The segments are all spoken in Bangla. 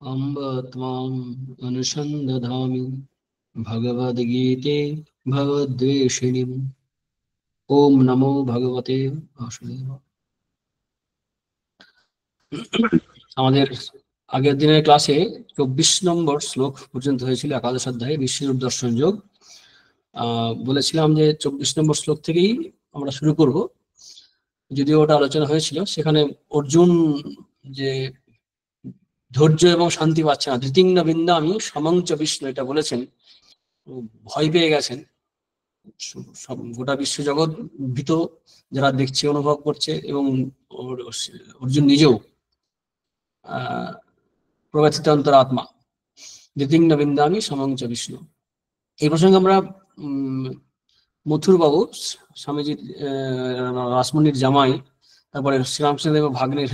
अम्ब त्वाम् अनुसन्दधामि भगवद्गीते भगवद्वेषिणीम्। ओम नमो भगवते वासुदेव। আমাদের আগের দিনের ক্লাসে 24 নম্বর শ্লোক পর্যন্ত হয়েছিল একাদশ অধ্যায়ে বিশ্বরূপ দর্শন যোগ। বলেছিলাম যে 24 নম্বর শ্লোক থেকেই আমরা শুরু করব। যদিও ওটা আলোচনা হয়েছিল, সেখানে অর্জুন যে ধৈর্য এবং শান্তি পাচ্ছে না, ধৃতিং ন বিন্দামি সমং চ বিষ্ণু, এটা বলেছেন, ভয় পেয়ে গেছেন। গোটা বিশ্ব জগৎ ভীত, যারা দেখছে অনুভব করছে, এবং অর্জুন নিজেও প্রব্যথিত অন্তরাত্মা, ধৃতিং ন বিন্দামি সমং চ বিষ্ণু। এই প্রসঙ্গে আমরা মথুর বাবু, স্বামীজির রাসমণির জামাই, তারপরে শ্রীরামচন্দ্র ভাগ্নের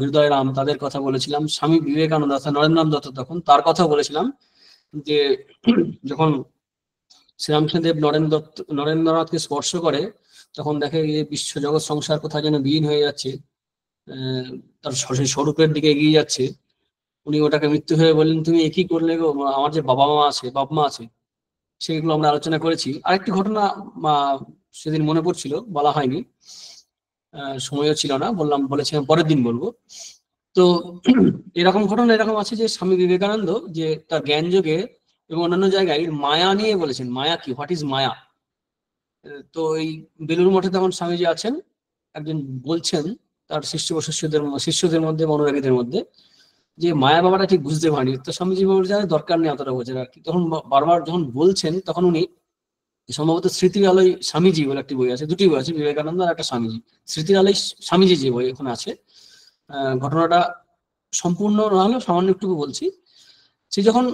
হৃদয় রাম, তাদের কথা বলেছিলাম। স্বামী বিবেকানন্দ অর্থাৎ নরেন্দ্রনাথ দত্ত তখন, তার কথা বলেছিলাম যে যখন শ্রীরামচন্দ্র নরেন্দ্রনাথকে স্পর্শ করে, তখন দেখে যে বিশ্ব জগৎ সংসার কোথায় যেন বিলীন হয়ে যাচ্ছে, তার স্বরূপের দিকে এগিয়ে যাচ্ছে। উনি ওটাকে মৃত্যু হয়ে বললেন, তুমি একই করলে গো, আমার যে বাবা মা আছে, সেগুলো আমরা আলোচনা করেছি। আরেকটি ঘটনা সেদিন মনে পড়ছিল, বলা হয়নি, সময়ও ছিল না, বলেছিলাম পরের দিন বলবো। তো এরকম ঘটনা এরকম আছে যে স্বামী বিবেকানন্দ যে তার জ্ঞান যোগে এবং অন্যান্য জায়গায় মায়া নিয়ে বলেছেন। মায়া কি, হোয়াট ইজ মায়া? তো এই বেলুড় মঠে তখন স্বামীজি আছেন, একজন বলছেন তার শিষ্যদের মধ্যে, অনুরাগীদের মধ্যে, যে মায়া বাবাটা ঠিক বুঝতে পারেনি। তো স্বামীজি বলছেন দরকার নেই অতটা বোঝার আর কি। তখন বারবার যখন বলছেন, তখন উনি সম্ভবত স্মৃতির আলোয় স্বামীজি বলে একটি বই আছে, দুটি বই আছে, বিবেকানন্দ আর একটা স্বামীজি। স্মৃতির আলোয় স্বামীজি যে বই এখন আছে, ঘটনাটা সম্পূর্ণ না হলেও সামান্য একটু বলছি। সে যখন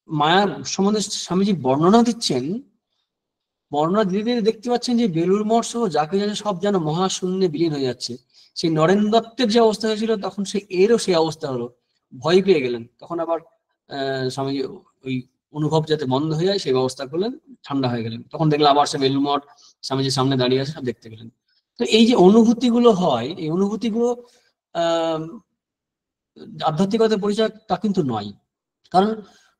মায়ার সম্বন্ধে স্বামীজি বর্ণনা দিচ্ছেন, বর্ণনা দিতে দিতে দেখতে পাচ্ছেন যে বেলুড় মঠ সহ যাকে যাকে সব যেন মহাশূন্যে বিলীন হয়ে যাচ্ছে। সেই নরেন দত্তের যে অবস্থা হয়েছিল, তখন এরও সেই অবস্থা হলো, ভয় পেয়ে গেলেন। তখন আবার স্বামীজি ওই অনুভব যাতে বন্ধ হয়ে যায় সেই ব্যবস্থা করলেন, ঠান্ডা হয়ে গেলেন। তখন দেখলাম আবার সে বেলুড় মঠ স্বামীজির সামনে দাঁড়িয়ে আছে, সব দেখতে গেলেন। তো এই যে অনুভূতিগুলো হয়, এই অনুভূতিগুলো আধ্যাত্মিকতার পরিচয় তা কিন্তু নয়। কারণ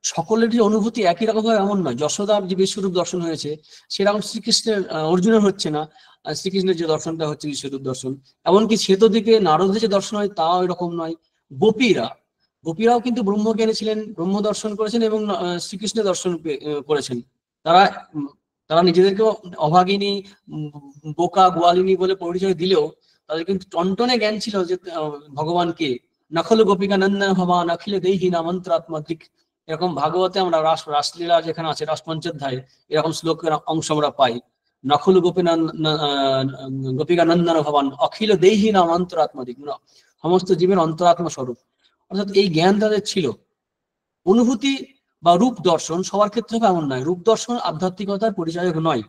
সকলেরই অনুভূতি একই রকম হয় এমন নয়। যশোদার যে বিশ্বরূপ দর্শন হয়েছে, সেরকম শ্রীকৃষ্ণের অর্জুনের হচ্ছে না। শ্রীকৃষ্ণের যে দর্শনটা হচ্ছে বিশ্বরূপ দর্শন। এমনকি শ্বেত দিকে নারদের যে দর্শন হয়, তাও এরকম নয়। গোপীরাও কিন্তু ব্রহ্মজ্ঞানী ছিলেন, ব্রহ্ম দর্শন করেছেন এবং শ্রীকৃষ্ণের দর্শন করেছেন। তারা তারা নিজেদেরকে অভাগিনী, বোকা, গোয়ালিনী বলে পরিচয় দিলেও তাদের কিন্তু টনটনে জ্ঞান ছিল যে ভগবানকে। নখল গোপিকা নন্দন ভবান অখিল দেহি নামন্ত্রাত্মাদিক, এরকম ভাগবতে আমরা রাসলীলা যেখানে আছে, রাসমঞ্চোধ্যায়, এরকম শ্লোকের অংশ আমরা পাই। নখল গোপিকা নন্দন ভবান অখিল দেহি নামন্ত্রাত্মাদিক, সমস্ত জীবের অন্তরাত্মা স্বরূপ। অর্থাৎ এই জ্ঞান তাদের ছিল। অনুভূতি বা রূপ দর্শন সবার ক্ষেত্রে এমন নয়। রূপ দর্শন আধ্যাত্মিকতার পরিচায়ক নয়।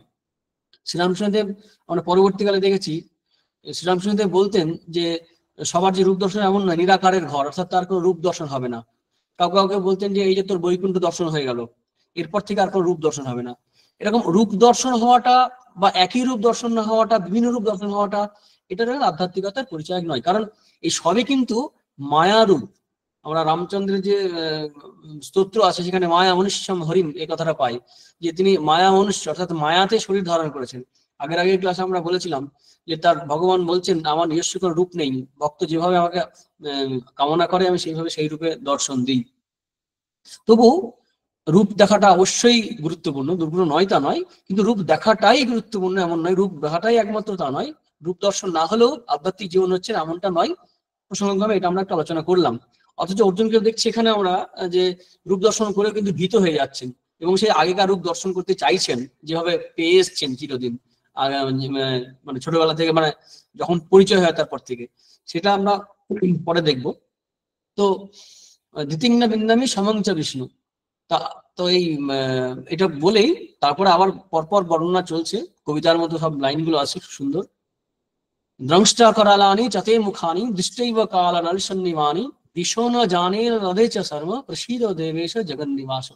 শ্রীরামকৃষ্ণদেব আমরা পরবর্তীকালে দেখেছি, শ্রীরামকৃষ্ণদেব বলতেন যে সবার যে রূপ দর্শন এমন নয়, নিরাকারের ঘর, অর্থাৎ তার কোনো রূপ দর্শন হবে না। কাউকে কাউকে বলতেন যে এই যে তোর বৈকুণ্ঠ দর্শন হয়ে গেল, এরপর থেকে আর কোনো রূপ দর্শন হবে না। এরকম রূপ দর্শন হওয়াটা বা একই রূপ দর্শন না হওয়াটা, বিভিন্ন রূপ দর্শন হওয়াটা, এটা আধ্যাত্মিকতার পরিচয় নয়। কারণ এই সবই কিন্তু মায়ারূপ। আমরা রামচন্দ্রের যে স্তোত্র আছে, সেখানে মায়া মনুষ্যম হরিম এই কথাটা পাই, যে তিনি মায়া মনুষ্য, অর্থাৎ মায়াতে শরীর ধারণ করেছেন। আগের ক্লাসে আমরা বলেছিলাম যে তার ভগবান বলছেন আমার নিজস্ব কোনো রূপ নেই, ভক্ত যেভাবে আমাকে কামনা করে আমি সেইভাবে সেই রূপে দর্শন দিই। তবু রূপ দেখাটা অবশ্যই গুরুত্বপূর্ণ, দুর্গুণ নয় তা নয়, কিন্তু রূপ দেখাটাই গুরুত্বপূর্ণ এমন নয়, রূপ দেখাটাই একমাত্র তা নয়। রূপ দর্শন না হলেও আধ্যাত্মিক জীবন হচ্ছে এমনটা নয়। প্রসঙ্গক্রমে এটা আমরা একটা আলোচনা করলাম। অথচ অর্জুনকে দেখছি এখানে আমরা যে রূপ দর্শন করে কিন্তু ভীত হয়ে যাচ্ছেন, এবং সেই আগেকার রূপ দর্শন করতে চাইছেন, যেভাবে পেয়ে এসছেন চিরদিন, মানে ছোটবেলা থেকে, মানে যখন পরিচয় হয় তারপর থেকে। সেটা আমরা পরে দেখব। তো দ্বিতীয় বিন্দামি সমংচ বিষ্ণু, তা তো এটা বলেই তারপরে আবার পরপর বর্ণনা চলছে, কবিতার মতো সব লাইনগুলো আছে, সুন্দর। দ্রংষ্টা করালানি চতে মুখানি দৃষ্টৈব কাল নলসন্নিমানি দিশো ন জানে রদে চ সর্ব প্রসীদ দেবেশ জগন্নিবাস।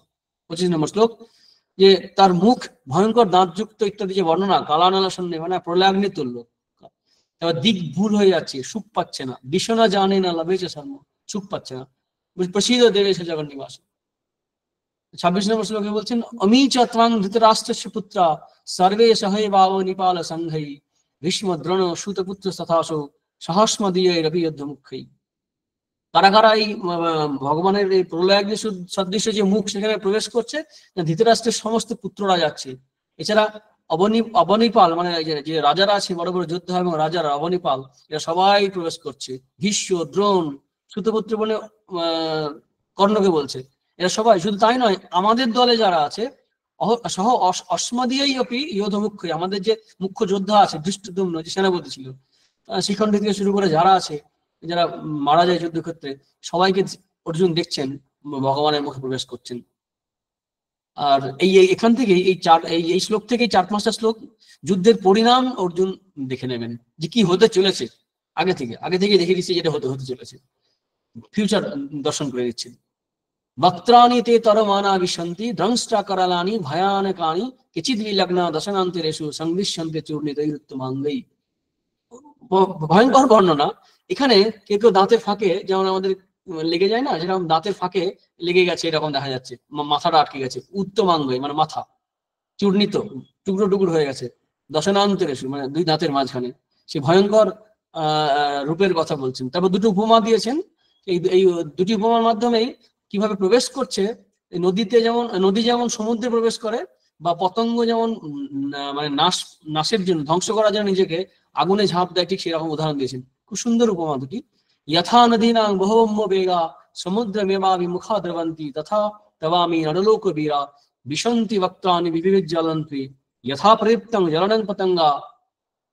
25 নম্বর শ্লোক, যে তার মুখ ভয়ঙ্কর দাঁতযুক্ত ইত্যাদি যে বর্ণনা, কালানাল সন্নি মানে প্রলয়াগ্নি তুল্য, এবার দিক ভুল হয়ে যাচ্ছে, সুখ পাচ্ছে না, বিষণা জানে না লাভেছে সার্ম, সুখ পাচ্ছে না। প্রসিদ্ধ দেবে সে জগন নিবাস। 26 নম্বর শ্লোকে বলছেন অমি চ ত্বং ধৃতরাষ্ট্রস্য পুত্রা সর্বে সহৈবাব নিপাল সংঘৈ ভীষ্ম দ্রোণ সুতপুত্র তথাসো সহস্মদীয় রবি যুদ্ধ মুখ্যই। কারা কারা এই ভগবানের এই প্রলয় সদৃশ্য যে মুখ সেখানে প্রবেশ করছে? ধৃতরাষ্ট্রের সমস্ত পুত্ররা যাচ্ছে। এছাড়া অবনিপাল মানে যে রাজারা আছে, বড় বড় যোদ্ধা এবং রাজারা, অবনিপাল, এরা সবাই প্রবেশ করছে। ভীষ্ম, দ্রোণ, সুতপুত্র বলে কর্ণকে বলছে, এরা সবাই। শুধু তাই নয়, আমাদের দলে যারা আছে সহ অস্মদীয়ই অপি যোধ মুখ্য, আমাদের যে মুখ্য যোদ্ধা আছে ধৃষ্টদ্যুম্ন যে সেনাপতি ছিল, শিখণ্ড থেকে শুরু করে যারা আছে, যারা মারা যায় যুদ্ধক্ষেত্রে, সবাইকে অর্জুন দেখছেন ভগবানের মুখে প্রবেশ করছেন। আর এখান থেকে এই শ্লোক থেকে 4-5টা শ্লোক যুদ্ধের পরিণাম অর্জুন দেখে নেবেন যে কি হতে চলেছে। আগে থেকে দেখে দিচ্ছে যেটা হতে চলেছে, ফিউচার দর্শন করে দিচ্ছেন। বক্ত্রাণি তে তরমানা বিশন্তি দ্রংষ্টা করালানি ভয়ানকানি কিচিদ বিলগ্না দশনান্তরেষু সংবিশ্যন্তে চূর্ণিতৈরুত্তমাঙ্গৈ। ভয়ঙ্কর বর্ণনা। এখানে কেউ দাঁতের ফাঁকে, যেমন আমাদের লেগে যায় না, যেরকম দাঁতের ফাঁকে লেগে গেছে এরকম দেখা যাচ্ছে, মাথাটা আটকে গেছে, উত্তমাঙ্গই মানে মাথা চূর্ণিত, টুকরো টুকরো হয়ে গেছে, দশনান্তরেষু মানে দুই দাঁতের মাঝখানে, সে ভয়ঙ্কর রূপের কথা বলছেন। তারপর দুটো উপমা দিয়েছেন, এই দুটি উপমার মাধ্যমেই কিভাবে প্রবেশ করছে। নদী যেমন সমুদ্রে প্রবেশ করে, বা পতঙ্গ যেমন মানে নাশের জন্য, ধ্বংস করার জন্য নিজেকে আগুনে ঝাঁপ দেয়, ঠিক সেরকম উদাহরণ দিয়েছেন। খুব সুন্দর উপমা দুটি। যথা নদীনাং বহব্য বেগা সমুদ্রমেবা বিমুখা দ্রবন্তি তথা তবামি নরলোক বীরা বিশন্তি বক্ত্রাণি বিবিজ্জ্বলন্তি যথা প্রদীপ্তং জ্বলনং পতঙ্গা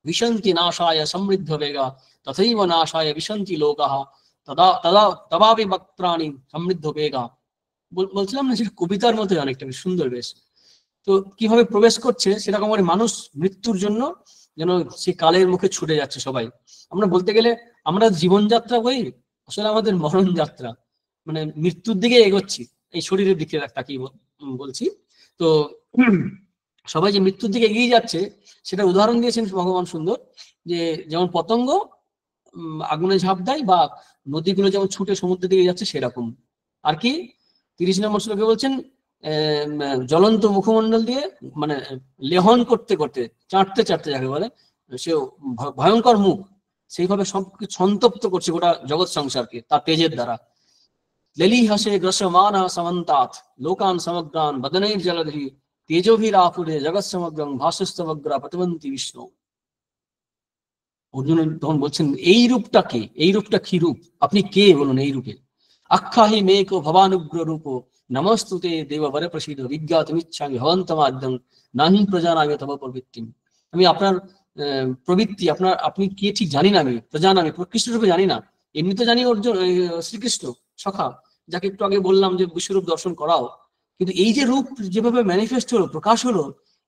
বিশন্তি নাশায় সমৃদ্ধ বেগা তথৈব নাশায় বিশন্তি লোকাঃ তদা তদা তবাপি বক্ত্রাণি সমৃদ্ধ বেগা। বলছিলাম না, সেটা কবিতার মতো অনেকটা সুন্দর বেশ। তো কিভাবে প্রবেশ করছে সেরকম করে মানুষ মৃত্যুর জন্য যেন সে কালের মুখে ছুটে যাচ্ছে সবাই। আমরা বলতে গেলে আমরা জীবনযাত্রা করি, আসলে আমাদের মরণ যাত্রা, মানে মৃত্যুর দিকে এগোচ্ছি, এই শরীরের দিকে তাকিয়ে বলছি। তো সবাই যে মৃত্যুর দিকে এগিয়ে যাচ্ছে সেটা উদাহরণ দিয়েছেন ভগবান সুন্দর, যে যেমন পতঙ্গ আগুনে ঝাঁপ দেয়, বা নদীগুলো যেমন ছুটে সমুদ্রের দিকে যাচ্ছে সেরকম। আর কি 30 নম্বর শ্লোকে বলছেন জ্বলন্ত মুখমণ্ডল দিয়ে মানে লেহন করতে করতে, চাটতে যাকে বলে, সে ভয়ঙ্কর মুখ সেইভাবে সবকিছু সন্তপ্ত করছে গোটা জগৎ সংসারকে তার তেজের দ্বারা। লেলি হাসে গ্রসমানা সমন্তাৎ লোকান সমগ্রান বদনৈর জলধি তেজোভিরাপুরে জগৎ সমগ্রং ভাসস্তমগ্রা প্রতিবন্তী বিষ্ণু। অর্জুন তখন বলছেন এই রূপটা কে, এই রূপটা কি রূপ, আপনি কে বলুন এই রূপে। আখ্যাহি মেক ভবানুগ্র রূপ নমস্তুতে দেব বরে প্রসিদ্ধ বিজ্ঞাতমিচ্ছামি ভবন্তমাদ্যং নাহি প্রজানামি তব প্রবৃত্তি। আমি আপনার প্রবৃত্তি, আপনি কে ঠিক জানি না, আমি প্রজানামি প্রকৃষ্ট রূপে জানি না। এমনি তো জানি অর্জুন শ্রীকৃষ্ণ সখা, যাকে একটু আগে বললাম যে বিশ্বরূপ দর্শন করাও, কিন্তু এই যে রূপ যেভাবে ম্যানিফেস্ট হলো, প্রকাশ হলো,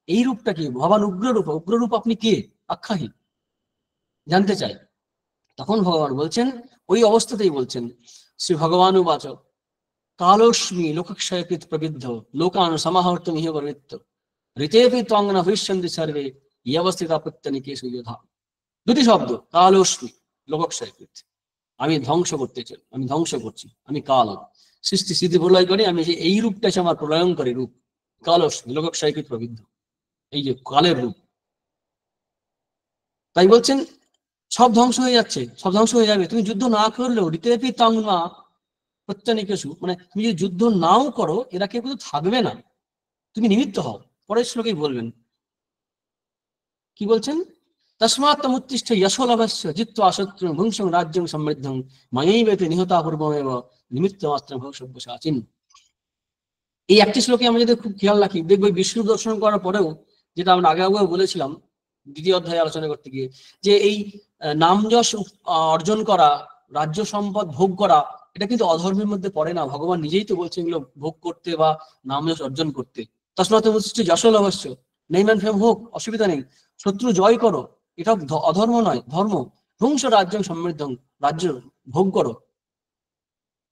এই রূপটা কি? ভগবান উগ্ররূপ আপনি কে? আখ্যাহি জানতে চাই। তখন ভগবান বলছেন, ওই অবস্থাতেই বলছেন, শ্রী ভগবান উবাচ কালোস্মি লোকক্ষয়কৃত প্রবিদ্ধ লোকান সমাহর্তুম ইহ প্রবৃত্ত ঋতেপি ত্বং ন ভবিষ্যন্তি সর্বে ইয়বস্থিতা প্রত্যনিকেষু যোধা। দুটি শব্দ, কালোস্মি লোকক্ষয়কৃত, আমি ধ্বংস করতে চাই, আমি ধ্বংস করছি, আমি কাল, সৃষ্টি স্থিতি প্রলয় করে, আমি এই রূপটা আছে আমার প্রলয়ঙ্করী রূপ, কালোস্মি লোকক্ষয়কৃত প্রবিদ্ধ, এই যে কালের রূপ। তাই বলছেন সব ধ্বংস হয়ে যাচ্ছে, সব ধ্বংস হয়ে যাবে, তুমি যুদ্ধ না করলেও ঋতেপি ত্বং ন প্রত্যনিকেষু, মানে তুমি যদি যুদ্ধ নাও করো এরা কেউ কিন্তু থাকবে না, তুমি নিমিত্ত হও। পরের শ্লোকেই বলবেন, কি বলছেন, তস্মাৎ তমুত্তিষ্ঠ যশোলভস্য জিত্বা শত্রুং ভুংসং রাজ্যং সমৃদ্ধং ময়ৈবেতে নিহতা পূর্বমেব নিমিত্ত মাত্র ভবিষ্যৎ। এই একটি শ্লোকে আমরা যদি খুব খেয়াল রাখি, দেখবো বিষ্ণু দর্শন করার পরেও, যেটা আমরা আগে বলেছিলাম দ্বিতীয় অধ্যায়ে আলোচনা করতে গিয়ে, যে এই নাম যশ অর্জন করা, রাজ্য সম্পদ ভোগ করা, এটা কিন্তু অধর্মের মধ্যে পড়ে না। ভগবান নিজেই তো বলছেন এগুলো ভোগ করতে বা নাম যশ অর্জন করতে। তস্মাৎ যশোল অবশ্য নেই ম্যান ফেম হোক, অসুবিধা নেই, শত্রু জয় করো, এটা অধর্ম নয়, ধর্ম। ধ্বংস রাজ্যং সমৃদ্ধ, রাজ্য ভোগ করো,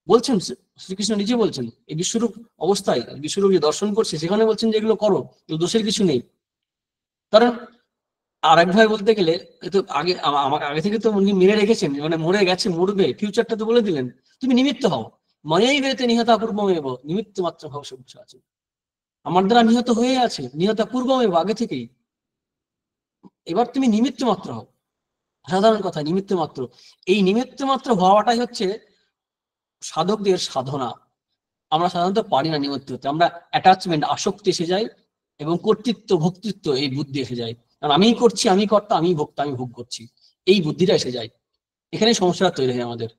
বলছেন শ্রীকৃষ্ণ নিজে বলছেন। এই বিশ্বরূপ অবস্থায়, বিশ্বরূপ যে দর্শন করছে সেখানে বলছেন যে এগুলো করো, দোষের কিছু নেই। কারণ আর এক ভাই বলতে গেলে এ তো আগে আমাকে আগে থেকে তো উনি মেরে রেখেছেন, মানে মরে গেছে, মরবে, ফিউচারটা তো বলে দিলেন। তুমি নিমিত্ত হও, মায়াই বেতে নিহতা পূর্বমেব, নিমিত্ত মাত্র ভাব সবুজ আছে। আমার দ্বারা নিহত হয়ে আছে, নিহতা পূর্বমেব, আগে থেকেই। এবার তুমি নিমিত্ত মাত্র হও। সাধারণ কথা, নিমিত্ত মাত্র। এই নিমিত্ত মাত্র হওয়াটাই হচ্ছে সাধকদের সাধনা। আমরা সাধারণত পারি না নিমিত্ত হতে, আমরা অ্যাটাচমেন্ট, আসক্তি এসে যায়, এবং কর্তৃত্ব ভক্তিত্ব এই বুদ্ধি এসে যায়। কারণ আমি করছি, আমি কর্তা, আমি ভোক্তা, আমি ভোগ করছি, এই বুদ্ধিটা এসে যায়। এখানে সমস্যাটা তৈরি হয় আমাদের।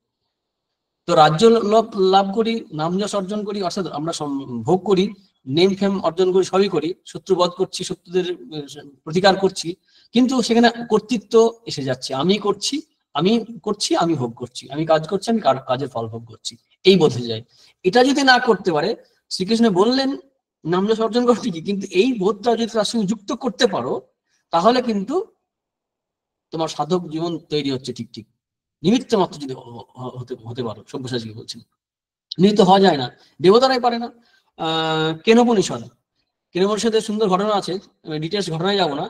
তো রাজ্য লাভ লাভ করি, নাম যশ অর্জন করি, অর্থাৎ আমরা ভোগ করি, নেম ফেম অর্জন করি, সবই করি, শত্রুবধ করছি, শত্রুদের প্রতিকার করছি, কিন্তু সেখানে কর্তৃত্ব এসে যাচ্ছে। আমি করছি, আমি করছি, আমি ভোগ করছি, আমি কাজ করছি, আমি কাজের ফল ভোগ করছি, এই বোধে যায়। এটা যদি না করতে পারে, শ্রীকৃষ্ণ বললেন নাম যশ অর্জন করো ঠিকই, কিন্তু এই বোধটা যদি তার সঙ্গে যুক্ত করতে পারো, তাহলে কিন্তু তোমার সাধক জীবন তৈরি হচ্ছে ঠিক ঠিক। নিমিত্ত মাত্র যদি হতে হতে পারো, সব্যসাচী বলছেন, নিমিত্ত হওয়া যায় না, দেবতারাই পারে না। কেনোপনিষদ, কেনোপনিষদের সুন্দর ঘটনা আছে, ডিটেলস ঘটনায় যাব না।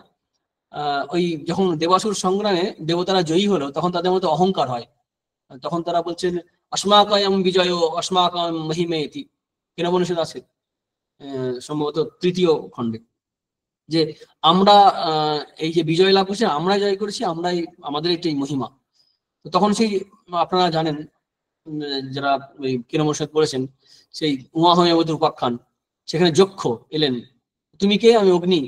ওই যখন দেবাসুর সংগ্রামে দেবতারা জয়ী হলো, তখন তাদের মধ্যে অহংকার হয়। তখন তারা বলছেন অস্মাকয়ম বিজয় অস্মাকম মহিমে ইতি, কেনোপনিষদ আছে সম্ভবত তৃতীয় খণ্ডে, যে আমরা এই যে বিজয় লাভ করছি, আমরা জয় করেছি, আমরাই, আমাদের এটাই মহিমা। তো তখন সেই, আপনারা জানেন যারা ওই কেনোপনিষদ পড়েছেন, সেই উমা হমেবতীর উপাখ্যান, সেখানে যক্ষ এলেন, তুমি কে? আমি অগ্নি।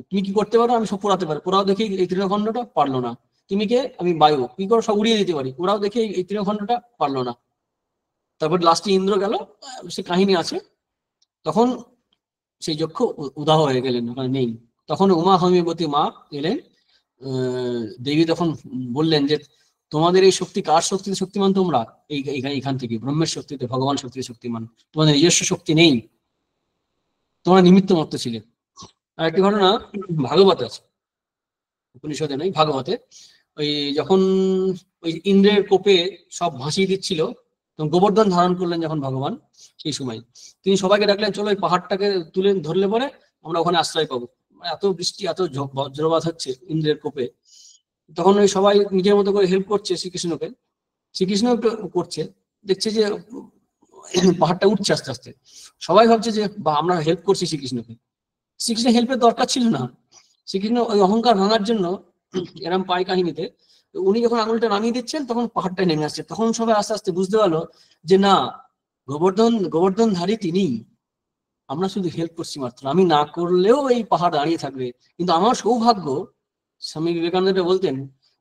তুমি কি করতে পারো? আমি সব পোড়াতে পারি। পোড়াও দেখি এই তৃণখণ্ডটা, পারলো না। তুমি কে? আমি বায়ু। কি করো? সব উড়িয়ে দিতে পারি। ওরাও দেখে এই তৃণখণ্ডটা, পারলো না। তারপর লাস্টে ইন্দ্র গেল, সে কাহিনী আছে। তখন সেই যক্ষ উদাহ হয়ে গেলেন, ওখানে নেই। তখন উমা হমেবতী মা এলেন, দেবী তখন বললেন যে তোমাদের এই শক্তি কার শক্তিতে শক্তিমান? তোমরা এইখান থেকে ব্রহ্মের শক্তিতে, ভগবান শক্তিতে শক্তিমান, তোমাদের নিজস্ব শক্তি নেই, তোমরা নিমিত্ত মাত্র ছিলে। আর একটি ঘটনা ভাগবতে আছে, উপনিষদে নয়, ভাগবতে। ওই যখন ওই ইন্দ্রের কোপে সব ভাসিয়ে দিচ্ছিল, তখন গোবর্ধন ধারণ করলেন যখন ভগবান, সেই সময় তিনি সবাইকে ডাকলেন, চলো এই পাহাড়টাকে তুলে ধরলে পরে আমরা ওখানে আশ্রয় পাবো। এত বৃষ্টি, এত বজ্রপাত হচ্ছে ইন্দ্রের কোপে। তখন ওই সবাই নিজের মতো করে হেল্প করছে শ্রীকৃষ্ণকে, শ্রীকৃষ্ণ করছে, দেখছে যে পাহাড়টা উঠছে আস্তে আস্তে। সবাই ভাবছে যে বা আমরা হেল্প করছি শ্রীকৃষ্ণকে। শ্রীকৃষ্ণ হেল্পের দরকার ছিল না। শ্রীকৃষ্ণ ওই অহংকার ভাঙার জন্য, এরম পায় কাহিনীতে, উনি যখন আঙুলটা নামিয়ে দিচ্ছেন, তখন পাহাড়টা নেমে আসছে। তখন সবাই আস্তে আস্তে বুঝতে পারলো যে না, গোবর্ধনধারী তিনি, আমরা শুধু হেল্প করছি মাত্র, আমি না করলেও এই পাহাড় দাঁড়িয়ে থাকবে। কিন্তু আমার সৌভাগ্য, স্বামী বিবেকানন্দ বলতেন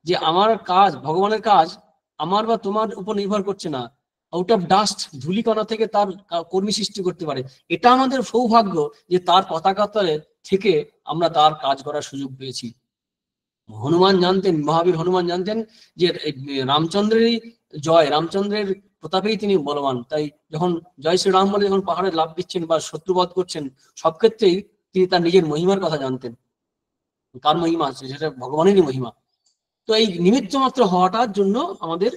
যে আমার কাজ, ভগবানের কাজ আমার বা তোমার উপর নির্ভর করছে না। আউট অফ ডাস্ট, ধূলিকণা থেকে তার কর্মী সৃষ্টি করতে পারে। এটা আমাদের সৌভাগ্য যে তার পতাকা তলে থেকে আমরা তার কাজ করার সুযোগ পেয়েছি। হনুমান জানতেন, মহাবীর হনুমান জানতেন যে রামচন্দ্রেরই জয়, রামচন্দ্রের প্রতাপেই তিনি বলবান। তাই যখন জয় শ্রীরাম বলে যখন পাহাড়ে লাফ দিচ্ছেন বা শত্রুবধ করছেন, সব ক্ষেত্রেই তিনি তার নিজের মহিমার কথা জানতেন। কার মহিমা আছে? সেটা ভগবানেরই মহিমা। তো এই নিমিত্ত মাত্র হওয়াটার জন্য আমাদের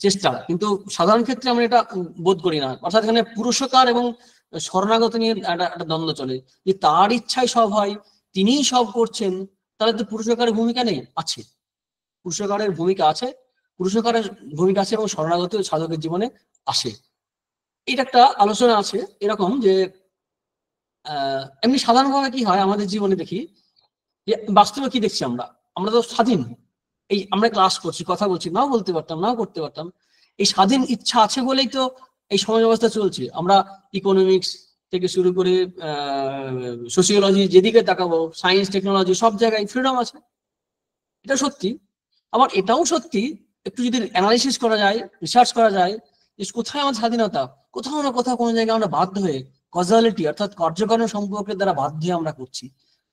চেষ্টা, কিন্তু সাধারণ ক্ষেত্রে আমরা এটা বোধ করি না। অর্থাৎ এখানে পুরুষকার এবং শরণাগত নিয়ে একটা দ্বন্দ্ব চলে, যে তার ইচ্ছায় সব হয়, তিনিই সব করছেন, তাহলে তো পুরুষকারের ভূমিকা নেই? আছে, পুরুষকারের ভূমিকা আছে, পুরুষকারের ভূমিকা আছে, এবং শরণাগত সাধকের জীবনে আসে। এটা একটা আলোচনা আছে এরকম যে এমনি সাধারণভাবে কি হয় আমাদের জীবনে দেখি, যে বাস্তবে কি দেখছি আমরা, আমরা তো স্বাধীন। এই আমরা ক্লাস করছি, কথা বলছি, নাও বলতে পারতাম, নাও করতে পারতাম। এই স্বাধীন ইচ্ছা আছে বলেই তো এই সমাজ ব্যবস্থা চলছে। আমরা ইকোনমিক্স থেকে শুরু করে সোসিওলজি, যেদিকে তাকাবো, সায়েন্স টেকনোলজি, সব জায়গায় ফ্রিডম আছে, এটা সত্যি। আবার এটাও সত্যি, একটু যদি অ্যানালিসিস করা যায়, রিসার্চ করা যায়, যে কোথায় আমার স্বাধীনতা, কোথাও না কোথাও কোনো জায়গায় আমরা বাধ্য হয়ে, কজালিটি অর্থাৎ কার্যকরণ সম্পর্কের দ্বারা বাধ্য হয়ে আমরা করছি।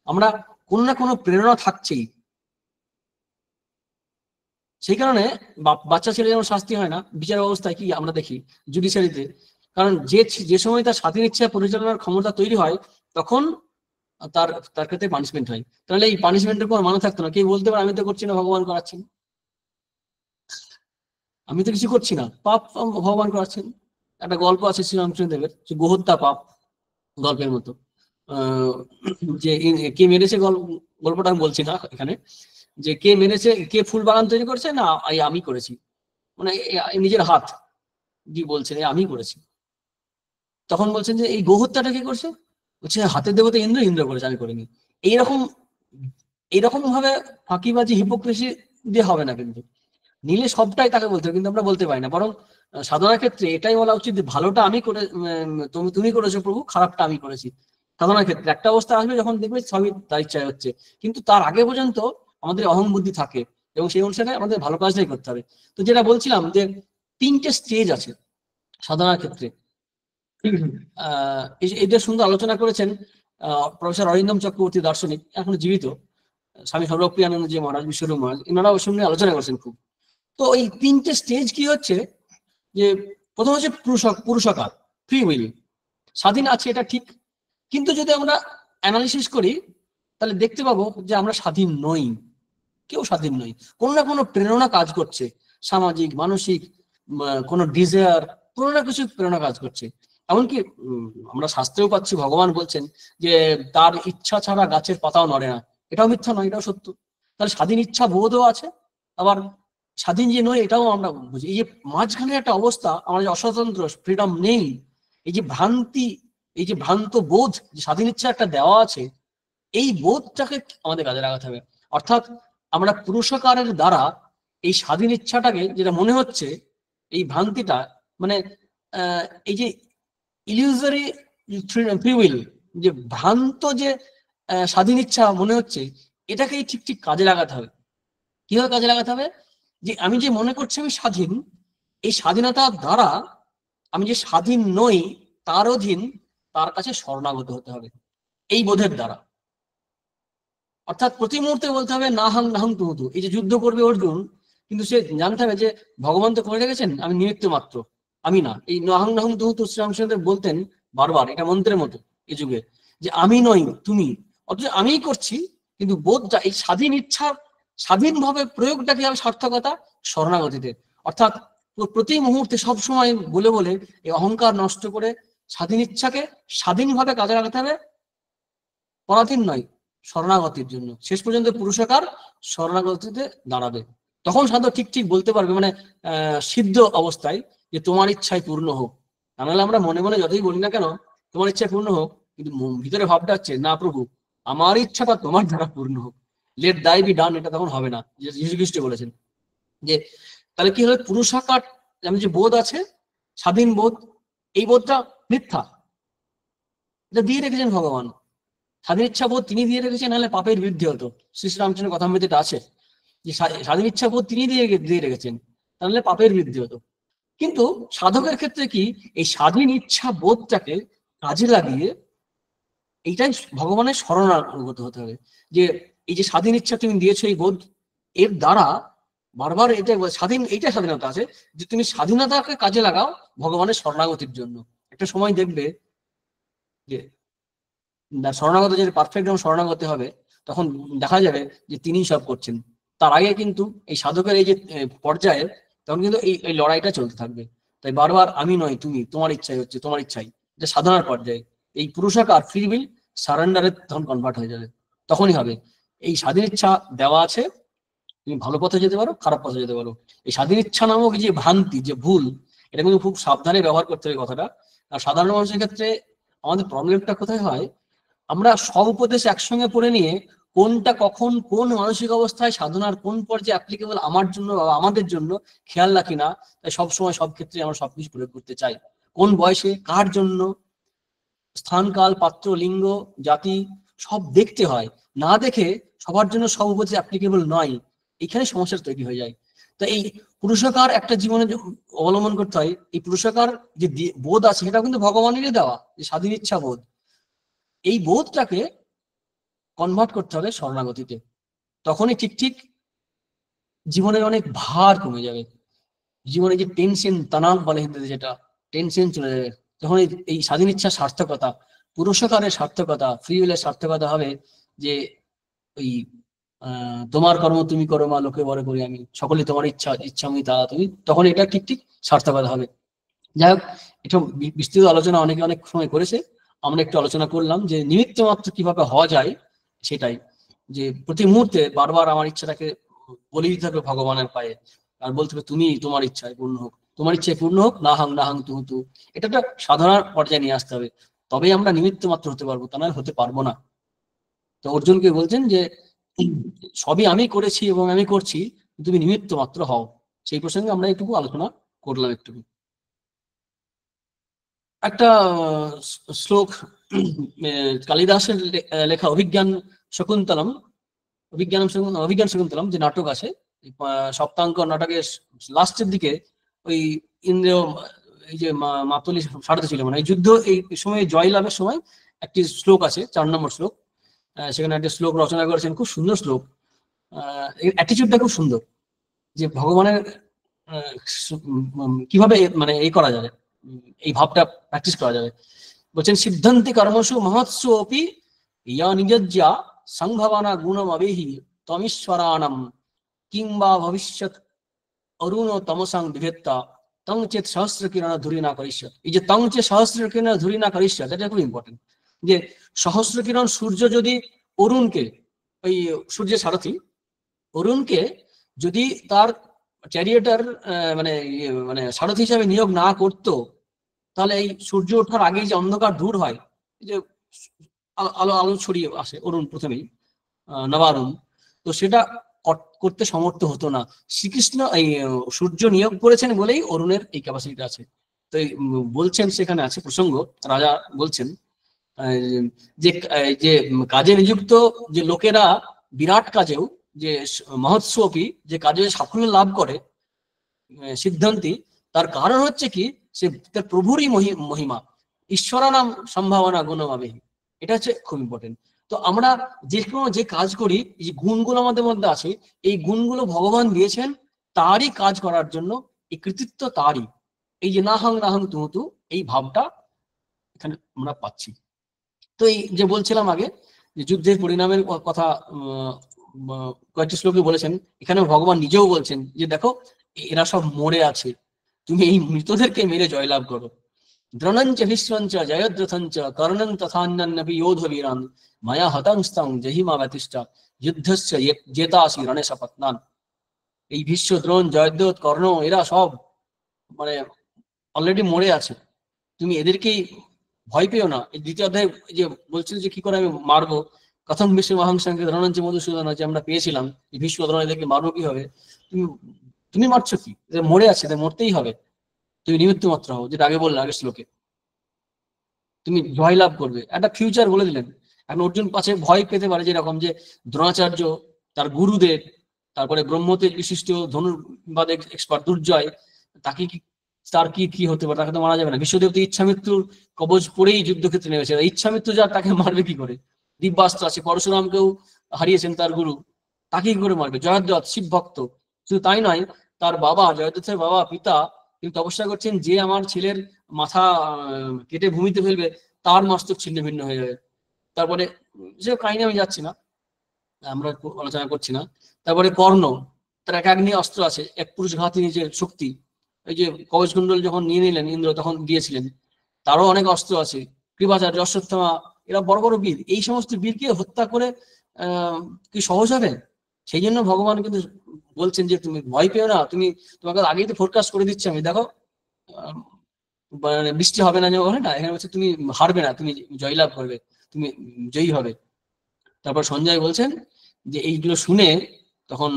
আমরা কোনো না কোনো প্রেরণা থাকছেই। সেই কারণে বাচ্চা ছেলে যেমন শাস্তি হয় না বিচার ব্যবস্থায়, কি আমরা দেখি জুডিশিয়ারিতে, কারণ যে সময় তার স্বাধীন ইচ্ছা পরিচালনার ক্ষমতা তৈরি হয়, তখন তার তার ক্ষেত্রে পানিশমেন্ট হয়। তাহলে এই পানিশমেন্টের কোনো মানে থাকতো না। কেউ বলতে পারে আমি তো করছি না, ভগবান করাচ্ছেন, আমি তো কিছু করছি না, পাপ ভগবান করাচ্ছেন। একটা গল্প আছে শ্রীরামকৃষ্ণদেবের, যে গোহত্যা পাপ, গল্পের মতো। যে কে মেরেছে, গল্প গল্পটা আমি বলছি না এখানে, যে কে মেরেছে, কে ফুল বাগান তৈরি করেছে, না আমি করেছি, মানে নিজের হাত দিয়ে বলছেন আমি করেছি। তখন বলছেন যে এই গোহত্যাটা কে করছে, বলছে হাতের দেবতা ইন্দ্র, ইন্দ্র করেছে, আমি করিনি। এইরকম এইরকম ভাবে ফাঁকিবাজি হিপোক্রেসি দিয়ে হবে না, কিন্তু নিলে সবটাই তাকে বলতে হবে, কিন্তু আমরা বলতে পারি না। বরং সাধনার ক্ষেত্রে এটাই বলা উচিত, ভালোটা আমি করে, তুমি করেছো প্রভু, খারাপটা আমি করেছি। সাধনার ক্ষেত্রে একটা অবস্থা আসবে যখন দেখবে সবই তার ইচ্ছায় হচ্ছে, কিন্তু তার আগে পর্যন্ত আমাদের অহং বুদ্ধি থাকে, এবং সেই অনুসারে আমাদের ভালো কাজটাই করতে হবে। তো যেটা বলছিলাম যে 3টে স্টেজ আছে সাধনার ক্ষেত্রে। এদের সুন্দর আলোচনা করেছেন প্রফেসর অরিন্দম চক্রবর্তী, দার্শনিক, এখন জীবিত, স্বামী সর্বপ্রিয়ানন্দ জি মহারাজ, বিশ্বরূপ মহারাজ, এনারা ওর সঙ্গে আলোচনা করছেন খুব। তো এই 3টে স্টেজ কি হচ্ছে, যে প্রথম হচ্ছে পুরুষকার, ফ্রি উইল, স্বাধীন আছে এটা ঠিক, কিন্তু যদি আমরা অ্যানালিসিস করি তাহলে দেখতে পাবো যে আমরা স্বাধীন নই, কেউ স্বাধীন নই। কোনো না কোনো প্রেরণা কাজ করছে, সামাজিক, মানসিক, কোনো ডিজায়ার, কোনো না কিছু প্রেরণা কাজ করছে। এমনকি আমরা শাস্ত্রেও পাচ্ছি, ভগবান বলছেন যে তার ইচ্ছা ছাড়া গাছের পাতাও নড়ে না। এটাও মিথ্যা নয়, এটাও সত্য। তাহলে স্বাধীন ইচ্ছা বোধও আছে, আবার স্বাধীন যে নয় এটাও আমরা বুঝি। এই যে মাঝখানে একটা অবস্থা, আমরা যে অস্বতন্ত্র, ফ্রিডম নেই, এই যে ভ্রান্তি, এই যে ভ্রান্ত বোধ, যে স্বাধীন ইচ্ছা একটা দেওয়া আছে, এই বোধটাকে আমাদের কাজে লাগাতে হবে। অর্থাৎ আমরা পুরুষকারের দ্বারা এই স্বাধীন ইচ্ছাটাকে, যেটা মনে হচ্ছে এই ভ্রান্তিটা, মানে এই যে ইলিউজারি ফ্রি উইল, যে ভ্রান্ত যে স্বাধীন ইচ্ছা মনে হচ্ছে, এটাকেই ঠিক ঠিক কাজে লাগাতে হবে। কিভাবে কাজে লাগাতে হবে, যে আমি যে মনে করছি আমি স্বাধীন, এই স্বাধীনতার দ্বারা আমি যে স্বাধীন নই, তার অধীন, তার কাছে শরণাগত হতে হবে এই বোধের দ্বারা। অর্থাৎ প্রতি মুহূর্তে বলতে হবে না হাং না হাং তুহতু। এই যে যুদ্ধ করবে অর্জুন, কিন্তু সে জানতে হবে যে ভগবান তো করে রেখেছেন, আমি নিমিত্ত মাত্র, আমি না। এই নাহাং নাহাং তুহতু শ্রীরামচন্দ্র বলতেন বারবার, এটা মন্ত্রের মতো এই যুগে, যে আমি নই তুমি, অথচ আমিই করছি। কিন্তু বোধটা, এই স্বাধীন ইচ্ছা স্বাধীনভাবে প্রয়োগটা কি হবে, সার্থকতা শরণাগতিতে। অর্থাৎ প্রতি মুহূর্তে সব সময় বলে বলে এই অহংকার নষ্ট করে স্বাধীন ইচ্ছাকে স্বাধীনভাবে কাজে লাগাতে হবে, পরাধীন নয়, শরণাগতির জন্য। শেষ পর্যন্ত পুরুষকার শরণাগতিতে দাঁড়াবে, তখন সাধক ঠিক ঠিক বলতে পারবে, মানে সিদ্ধ অবস্থায়, যে তোমার ইচ্ছাই পূর্ণ হোক। তাহলে আমরা মনে মনে যতই বলি না কেন তোমার ইচ্ছাই পূর্ণ হোক, কিন্তু ভিতরে ভাবটা হচ্ছে না প্রভু, আমার ইচ্ছাটা তোমার দ্বারা পূর্ণ হোক, লেট দাই বি ডান, এটা তখন হবে না। যীশু খ্রিস্ট বলেছেন যে, তাহলে কি হবে, পুরুষাকার আমি যে বোধ আছে, স্বাধীন বোধ, এই বোধটা মিথ্যা, এটা দিয়ে রেখেছেন ভগবান। স্বাধীন ইচ্ছা বোধ তিনি দিয়ে রেখেছেন, নাহলে পাপের বিরুদ্ধে হতো। শ্রী রামচন্দ্র কথামৃতিটা আছে যে স্বাধীন ইচ্ছা বোধ তিনি দিয়ে রেখেছেন, তাহলে পাপের বিরুদ্ধে হতো। কিন্তু সাধকের ক্ষেত্রে কি, এই স্বাধীন ইচ্ছা বোধটাকে কাজে লাগিয়ে এইটাই ভগবানের শরণাগত হতে হবে। যে এই যে স্বাধীন ইচ্ছা তুমি দিয়েছো, এই বোধ, এর দ্বারা বারবার এটা স্বাধীন, এইটা স্বাধীনতা আছে, যে তুমি স্বাধীনতাকে কাজে লাগাও ভগবানের শরণাগতির জন্য। একটা সময় দেখবে যে শরণাগত যে পারফেক্ট যখন শরণাগত হবে, তখন দেখা যাবে যে তিনি সব করছেন। তার আগে কিন্তু এই সাধকের এই যে পর্যায়ে, তখন কিন্তু এই লড়াইটা চলতে থাকবে। তাই বারবার আমি নয় তুমি, তোমার ইচ্ছাই হচ্ছে, তোমার ইচ্ছাই, যে সাধনার পর্যায়ে এই পুরুষাকার ফ্রি উইল সারেন্ডারে তখন কনভার্ট হয়ে যাবে। তখনই হবে এই স্বাধীন ইচ্ছা দেওয়া আছে, তুমি ভালো পথে যেতে পারো, খারাপ পথে যেতে পারো। এই স্বাধীন ইচ্ছা নামক যে ভ্রান্তি, যে ভুল, এটা কিন্তু খুব সাবধানে ব্যবহার করতে হবে কথাটা। আর সাধারণ মানুষের ক্ষেত্রে আমাদের প্রবলেমটা কোথায় হয়, আমরা সব উপদেশ একসঙ্গে পড়ে নিয়ে কোনটা কখন কোন মানসিক অবস্থায় সাধনার কোন পর্যায়ে অ্যাপ্লিকেবল আমার জন্য বা আমাদের জন্য খেয়াল রাখি না। তাই সবসময় সব ক্ষেত্রে আমরা সবকিছু প্রয়োগ করতে চাই, কোন বয়সে কার জন্য, স্থান কাল পাত্র লিঙ্গ জাতি সব দেখতে হয়, না দেখে সবার জন্য সব উপদেশ অ্যাপ্লিকেবল নয়, এখানে সমস্যা তৈরি হয়ে যায়। তো এই পুরুষকার একটা জীবনে অবলম্বন করতে হয়। এই পুরুষকার যে বোধ আছে, সেটা কিন্তু ভগবানেরই দেওয়া, যে স্বাধীন ইচ্ছা বোধ, এই বোধটাকে কনভার্ট করতে হবে শরণাগতিতে। তখনই ঠিক ঠিক জীবনের অনেক ভার কমে যাবে, জীবনে যে টেনশন তানাব বলে হিন্দিতে, যেটা টেনশন চলে যাবে। তখন এই স্বাধীন ইচ্ছার সার্থকতা, পুরুষকারের সার্থকতা, ফ্রি উইলের সার্থকতা হবে, যে ওই তোমার কর্ম তুমি করো মা, লোকে বড় করি আমি, সকলে তোমার ইচ্ছা, ইচ্ছা আমি তা তুমি, তখন এটা ঠিক ঠিক সার্থকতা হবে। যাই হোক, এটা বিস্তৃত আলোচনা অনেকে অনেক সময় করেছে, আমরা একটু আলোচনা করলাম যে নিমিত্ত মাত্র কিভাবে হওয়া যায় সেটাই। যে প্রতি মুহূর্তে বারবার আমার ইচ্ছাটাকে বলে দিতে হবে ভগবানের পায়ে, আর বলতে হবে তুমি তোমার ইচ্ছায় পূর্ণ হোক, তোমার ইচ্ছায় পূর্ণ হোক, না হাং তু তু। এটা একটা সাধনার পর্যায়ে নিয়ে আসতে হবে, তবেই আমরা নিমিত্ত মাত্র হতে পারবো, তা নয় হতে পারবো না। তো অর্জুনকে বলছেন যে সবই আমি করেছি এবং আমি করছি, তুমি নিমিত্ত মাত্র হও। সেই প্রসঙ্গে আমরা একটু আলোচনা করলাম একটু। একটা শ্লোক কালিদাসের লেখা অভিজ্ঞান শকুন্তলম, অভিজ্ঞান শকুন্তলম যে নাটক আছে, সপ্তাঙ্ক নাটকের লাস্টের দিকে ওই ইন্দ্র এই যে মাতলি সারথি ছিল, মানে এই যুদ্ধ এই সময় জয় লাভের সময় একটি শ্লোক আছে, 4 নম্বর শ্লোক। সেখানে একটা শ্লোক রচনা করেছেন, খুব সুন্দর শ্লোক। অ্যাটিচিউডটা খুব সুন্দর, যে ভগবানের কিভাবে মানে এই করা যাবে, এই ভাবটা প্র্যাকটিস করা যাবে। বলছেন সিদ্ধান্তি কর্মসু মহৎসু অপি ইয়া নিজজ্জা সংভবানা গুণম আবেহি তমীশ্বরাণম কিংবা ভবিষ্যৎ অরুণ তমসাং বিভেত্তা তং চেত সহস্র কিরণ ধুরি না করিষ্যৎ। এই যে তং চেত সহস্র কিরণ ধুরি না করিষ্যৎ, এটা খুব ইম্পর্টেন্ট। যে সহস্র কিরণ সূর্য যদি অরুণকে, ওই সূর্যের সারথি অরুণকে যদি তার চ্যারিয়েটার মানে মানে সারথি হিসাবে নিয়োগ না করতো, তাহলে এই সূর্য ওঠার আগে যে অন্ধকার দূর হয়, যে আলো আলো ছড়িয়ে আসে অরুণ প্রথমেই, নবারুণ, তো সেটা করতে সমর্থ হতো না। শ্রীকৃষ্ণ এই সূর্য নিয়োগ করেছেন বলেই অরুণের এই ক্যাপাসিটি আছে। তো বলছেন, সেখানে আছে প্রসঙ্গ, রাজা বলছেন যে যে কাজে নিযুক্ত যে লোকেরা বিরাট কাজেও, যে মহোৎসবী যে কাজে সাফল্য লাভ করে সিদ্ধান্তি, তার কারণ হচ্ছে কি, সে তার প্রভুরই মহিমা, ঈশ্বরা নাম সম্ভাবনা গুণভাবে, এটা হচ্ছে খুব ইম্পর্টেন্ট। তো আমরা যে কোনো যে কাজ করি, এই গুণগুলো আমাদের মধ্যে আছে, এই গুণগুলো ভগবান দিয়েছেন তারই কাজ করার জন্য, এই কৃতিত্ব তারই। এই যে না হাং তু এই ভাবটা এখানে আমরা পাচ্ছি। তো এই যে বলছিলাম আগে, যে যুদ্ধের পরিণামের কথা কয়েকটি শ্লোকে বলেছেন, এখানে ভগবান নিজেও বলছেন যে দেখো এরা সব মরে আছে, তুমি এই মৃতদেরকে মেরে জয়লাভ করো। দ্রণঞ্চ ভীষ্মঞ্চ জয়দ্রথঞ্চ কর্ণং তথান্যপি যোধ বীরান মায়া হতাংস্তং জহিমা ব্যতিষ্ঠা যুদ্ধস্য জেতাসি রণে সপত্নান। এই ভীষ্ম, দ্রোণ, জয়দ্রথ, কর্ণ এরা সব মানে অলরেডি মরে আছে, তুমি এদেরকেই ভয় পেও না। এই দ্বিতীয় অধ্যায় যে বলছিল যে কি করে আমি মারবো, কথম বিশ্ব মহাংসংকে ধরণঞ্চ মধুসূদন, যে আমরা পেয়েছিলাম এই ভীষ্ম দ্রোণ, এদেরকে মারবো কি হবে, তুমি তুমি মারছো কি, মরে আছে, মরতেই হবে, তুমি নিমিত্ত মাত্র হও, যেটা আগে বললাম আগের শ্লোকে, তুমি জয় লাভ করবে। একটা ফিউচার বলে দিলেন। এখন অর্জুন পাশে ভয় পেতে পারে, যেরকম যে দ্রোণাচার্য তার গুরুদেব, তারপরে ব্রহ্মতেজ বিশিষ্ট ধনুর্বাদ এক্সপার্ট দুর্জয়, তাকে কি তার কি কি হতে পারে, তাকে তো মারা যাবে না। বিশ্বদেব তো ইচ্ছা মৃত্যুর কবচ পড়েই যুদ্ধক্ষেত্রে নেমেছে, ইচ্ছা মৃত্যু যার, তাকে মারবে কি করে? দিব্যাস্ত্র আছে, পরশুরামকেও হারিয়েছেন তার গুরু, তাকে কি করে মারবে? জয়দ্রথ শিব ভক্ত, শুধু তাই নয়, তার বাবা জয়দ্রথের বাবা পিতা তিনি তপস্যা করছেন, যে আমার ছেলের মাথা কেটে ভূমিতে ফেলবে তার মস্তক ছিন্ন ভিন্ন হয়ে যাবে। তারপরে যে কাহিনী আমি যাচ্ছি না, আমরা আলোচনা করছি না। তারপরে কর্ণ, তার একাগ্নি অস্ত্র আছে, এক পুরুষ ঘাতি নিজের শক্তি, এই যে কবচ কুণ্ডল যখন নিয়ে নিলেন ইন্দ্র তখন দিয়েছিলেন, তারও অনেক অস্ত্র আছে। কৃপাচার্য, অশ্বত্থামা, এরা বড় বড় বীর, এই সমস্ত বীরকে হত্যা করে কি সহজ হবে? সেই জন্য ভগবান কিন্তু বলছেন যে তুমি ভয় পেও না, তুমি, তোমাকে আগেই তো ফোরকাস্ট করে দিচ্ছি আমি, দেখো মানে বৃষ্টি হবে না, হয় না, এখানে হচ্ছে তুমি হারবে না, তুমি জয়লাভ করবে, তুমি জয়ী হবে। তারপর সঞ্জয় বলছেন যে এইগুলো শুনে তখন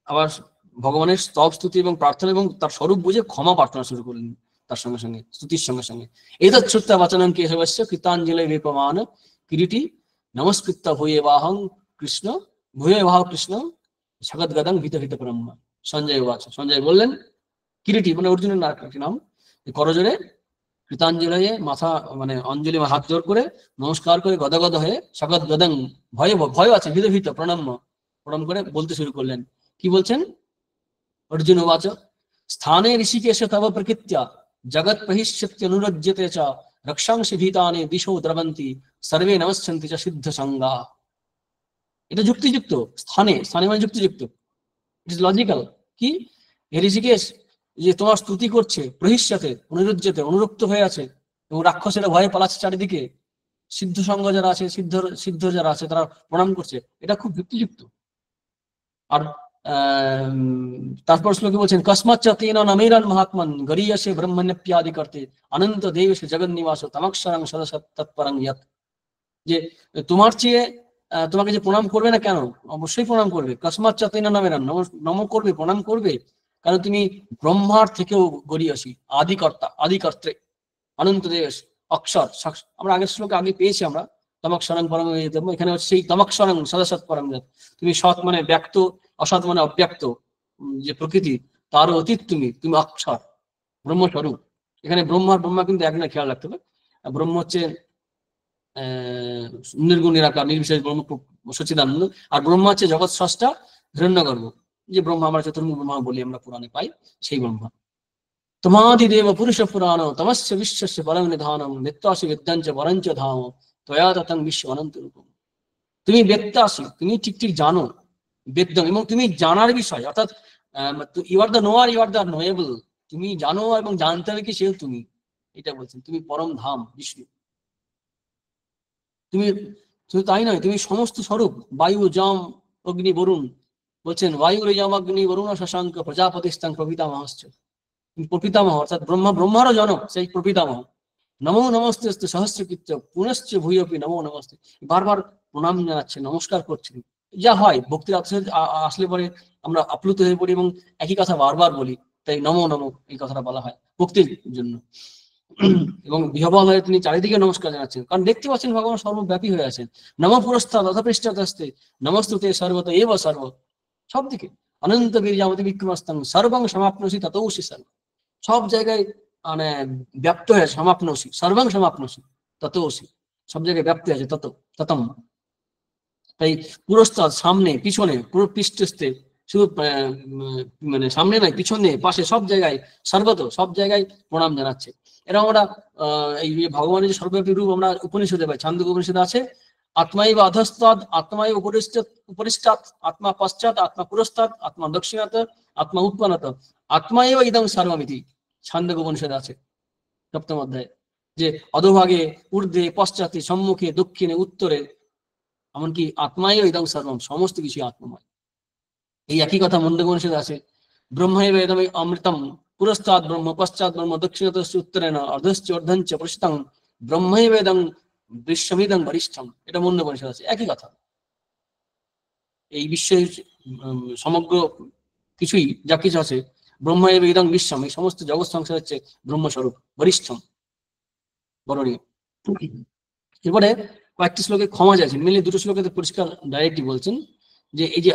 আবার ভগবানের স্তব স্তুতি এবং প্রার্থনা এবং তার স্বরূপ বুঝে ক্ষমা প্রার্থনা শুরু করলেন তার সঙ্গে সঙ্গে, স্তুতির সঙ্গে সঙ্গে। এতৎ শ্রুত্বা বচনং কেশবস্য কৃতাঞ্জলি বিপমান কিরীটি নমস্কৃত্য ভূয়ে বাহং কৃষ্ণ, ভূয়ে বাহ কৃষ্ণ সগৎ গদং ভীত ভীত ব্রহ্মা। সঞ্জয় বাচ, সঞ্জয় বললেন, কিরীটি মানে অর্জুনের নাম, করজোরে কৃতাঞ্জলি মাথা মানে অঞ্জলি হাত জোর করে নমস্কার করে গদগদ হয়ে সগৎ গদং, ভয় ভয় আছে, ভীত ভীত প্রণাম করে বলতে শুরু করলেন। কি বলছেন? অর্জুন বাচ স্থানে ঋষিকেশ তব প্রকৃত্য়া জগৎ প্রহিষ্যত্য অনুরজ্যতে চ রক্ষাংশি ভীতানে দিশো দ্রবন্তি সর্বে নমস্যন্তি চ সিদ্ধ সঙ্গা। এটা যুক্তিযুক্ত, স্থানে, স্থানে মানে যুক্তিযুক্ত, ইট ইজ লজিক্যাল। কি ঋষিকেশ যে তোমার স্তুতি করছে, প্রহিষ্যতে অনুরজ্যতে অনুরক্ত হয়ে আছে, এবং রাক্ষসেরা ভয়ে পালাচ্ছে চারিদিকে, সিদ্ধ সঙ্গ যারা আছে, সিদ্ধ সিদ্ধ যারা আছে তারা প্রণাম করছে, এটা খুব যুক্তিযুক্ত। আর তারপর শ্লোকে বলছেন কসমাচ্চ তেন নমেরান মহাত্মন গরীয়সে ব্রহ্মণ্যপ্যাদি করতে অনন্ত দেবেশ জগৎ নিবাস তমক্ষরং সদসৎ তৎপরং ইয়ৎ। যে তোমার চেয়ে তোমাকে যে প্রণাম করবে না কেন, অবশ্যই প্রণাম করবে। কসমাচ্চ তেন নমেরান, নম করবে, প্রণাম করবে, কারণ তুমি ব্রহ্মার থেকেও গরীয়সী, আদিকর্তা, আদিকর্ত্রে, অনন্ত দেবেশ, অক্ষর। আমরা আগের শ্লোকে আগে পেয়েছি আমরা, তমক্ষরং পরম, এখানে হচ্ছে সেই তমক্ষরং সদসৎ পরম ইয়ৎ। তুমি সৎ মানে ব্যক্ত, অসৎ মানে অব্যক্ত, যে প্রকৃতি তারও অতীত, তুমি তুমি অক্ষর, ব্রহ্মস্বরূপ। এখানে ব্রহ্মা কিন্তু এক না, খেয়াল রাখতে হবে। ব্রহ্ম হচ্ছে নির্গুণ নিরাকার নির্বিশেষ ব্রহ্ম সচ্চিদানন্দ, আর ব্রহ্মা হচ্ছে জগৎ স্রষ্টা হিরণ্যগর্ভ, যে ব্রহ্মা আমরা চতুর্মুখ ব্রহ্মা বলি, আমরা পুরাণে পাই সেই ব্রহ্মা। তোমাদিদেব পুরুষ পুরাণ তমস্য বিশ্বস্য পরম নিধানম নিত্যাসি বিদ্যাঞ্চ পরঞ্চ ধাম ত্বয়া ততং বিশ্ব অনন্ত রূপম। তুমি বেত্যাসী, তুমি ঠিক ঠিক জানো, বেদ্যম, এবং তুমি জানার বিষয়, অর্থাৎ you are the knower, you are the knowable. তুমি জানো এবং জানতে হবে কি সেও তুমি, এটা বলছেন। তুমি পরম ধাম বিষ্ণু। তুমি শুধু তাই নয়, তুমি সমস্ত স্বরূপ, বায়ু জম অগ্নি বরুণ, বলছেন বায়ু জম অগ্নি বরুণ শশাঙ্ক প্রজাপতি স্তং প্রপিতামহশ্চ। প্রপিতামহ অর্থাৎ ব্রহ্মারও জনক, সেই প্রপিতামহ। নমো নমস্তে সহস্রকৃত্য পুনশ্চ ভূয়পি নমো নমস্তে। বারবার প্রণাম জানাচ্ছে, নমস্কার করছেন। যা হয় ভক্তির আসলে পরে আমরা আপ্লুত হয়ে পড়ি এবং একই কথা বারবার বলি, তাই নমো নমো এই কথাটা বলা হয় ভক্তির জন্য। এবং বিহবল হয়ে তিনি চারিদিকে নমস্কার জানাচ্ছেন, কারণ দেখতে পাচ্ছেন ভগবান সর্বব্যাপী হয়ে আছেন। নম পুরস্তাদ অথপৃষ্ঠস্তে নমস্তুতে সর্বত এব সর্ব, সব দিকে। অনন্ত বীর্যামতি বিক্রমস্তং সর্বং সমাপ্নসি ততৌসি সর্ব, সব জায়গায় মানে ব্যাপ্ত হয়ে সমাপ্নসি, সর্বং সমাপ্নসি ততৌসি, সব জায়গায় ব্যাপ্ত হয়েছে, তত ততম। তাই পুরস্তাদ সামনে পিছনে, পুরো পৃষ্ঠস্থে, শুধু মানে সামনে নয়, পিছনে পাশে, সব জায়গায়, সর্বত সব জায়গায় প্রণাম জানাচ্ছে। এরকম আমরা এই ভগবানের যে সর্বব্যাপী রূপ আমরা উপনিষদে পাই, ছান্দোক্য উপনিষদে আছে, আত্মাই বা অধস্তাদ, আত্মাই উপরিষ্টাৎ, আত্মা পশ্চাৎ, আত্মা পুরস্তাৎ, আত্মা দক্ষিণাত, আত্মা উৎপন্নত, আত্মাই বা ইদং সর্বমিতি, ছান্দোক্য উপনিষদে আছে 7ম অধ্যায়ে। যে অধোভাগে, ঊর্ধ্বে, পশ্চাতে, সম্মুখে, দক্ষিণে, উত্তরে, এমনকি আত্মাই ইদং সর্বম, সমস্ত কিছু আত্মময়। এই একই কথা মুন্ডক উপনিষদে আছে, ব্রহ্মৈব ইদং অমৃতম পুরস্তাৎ ব্রহ্ম পশ্চাৎ ব্রহ্ম দক্ষিণতশ্চ উত্তরেণ অর্ধশ্চ অর্ধঞ্চ পৃষ্ঠং ব্রহ্মৈব ইদং বিশ্বমিদং বরিষ্ঠম। এটা মুন্ডক উপনিষদে আছে, একই কথা। এই বিশ্বের সমগ্র কিছুই যা কিছু আছে, ব্রহ্মৈব ইদং বিশ্বম, এই সমস্ত জগৎ সংসার হচ্ছে ব্রহ্মস্বরূপ, বরিষ্ঠম, বরণীয়। এরপরে কয়েকটি শ্লোকে ক্ষমা চাইছেন, মেনলি দুটো শ্লোকে পরিষ্কার ডাইরেক্টলি বলছেন যে এই যে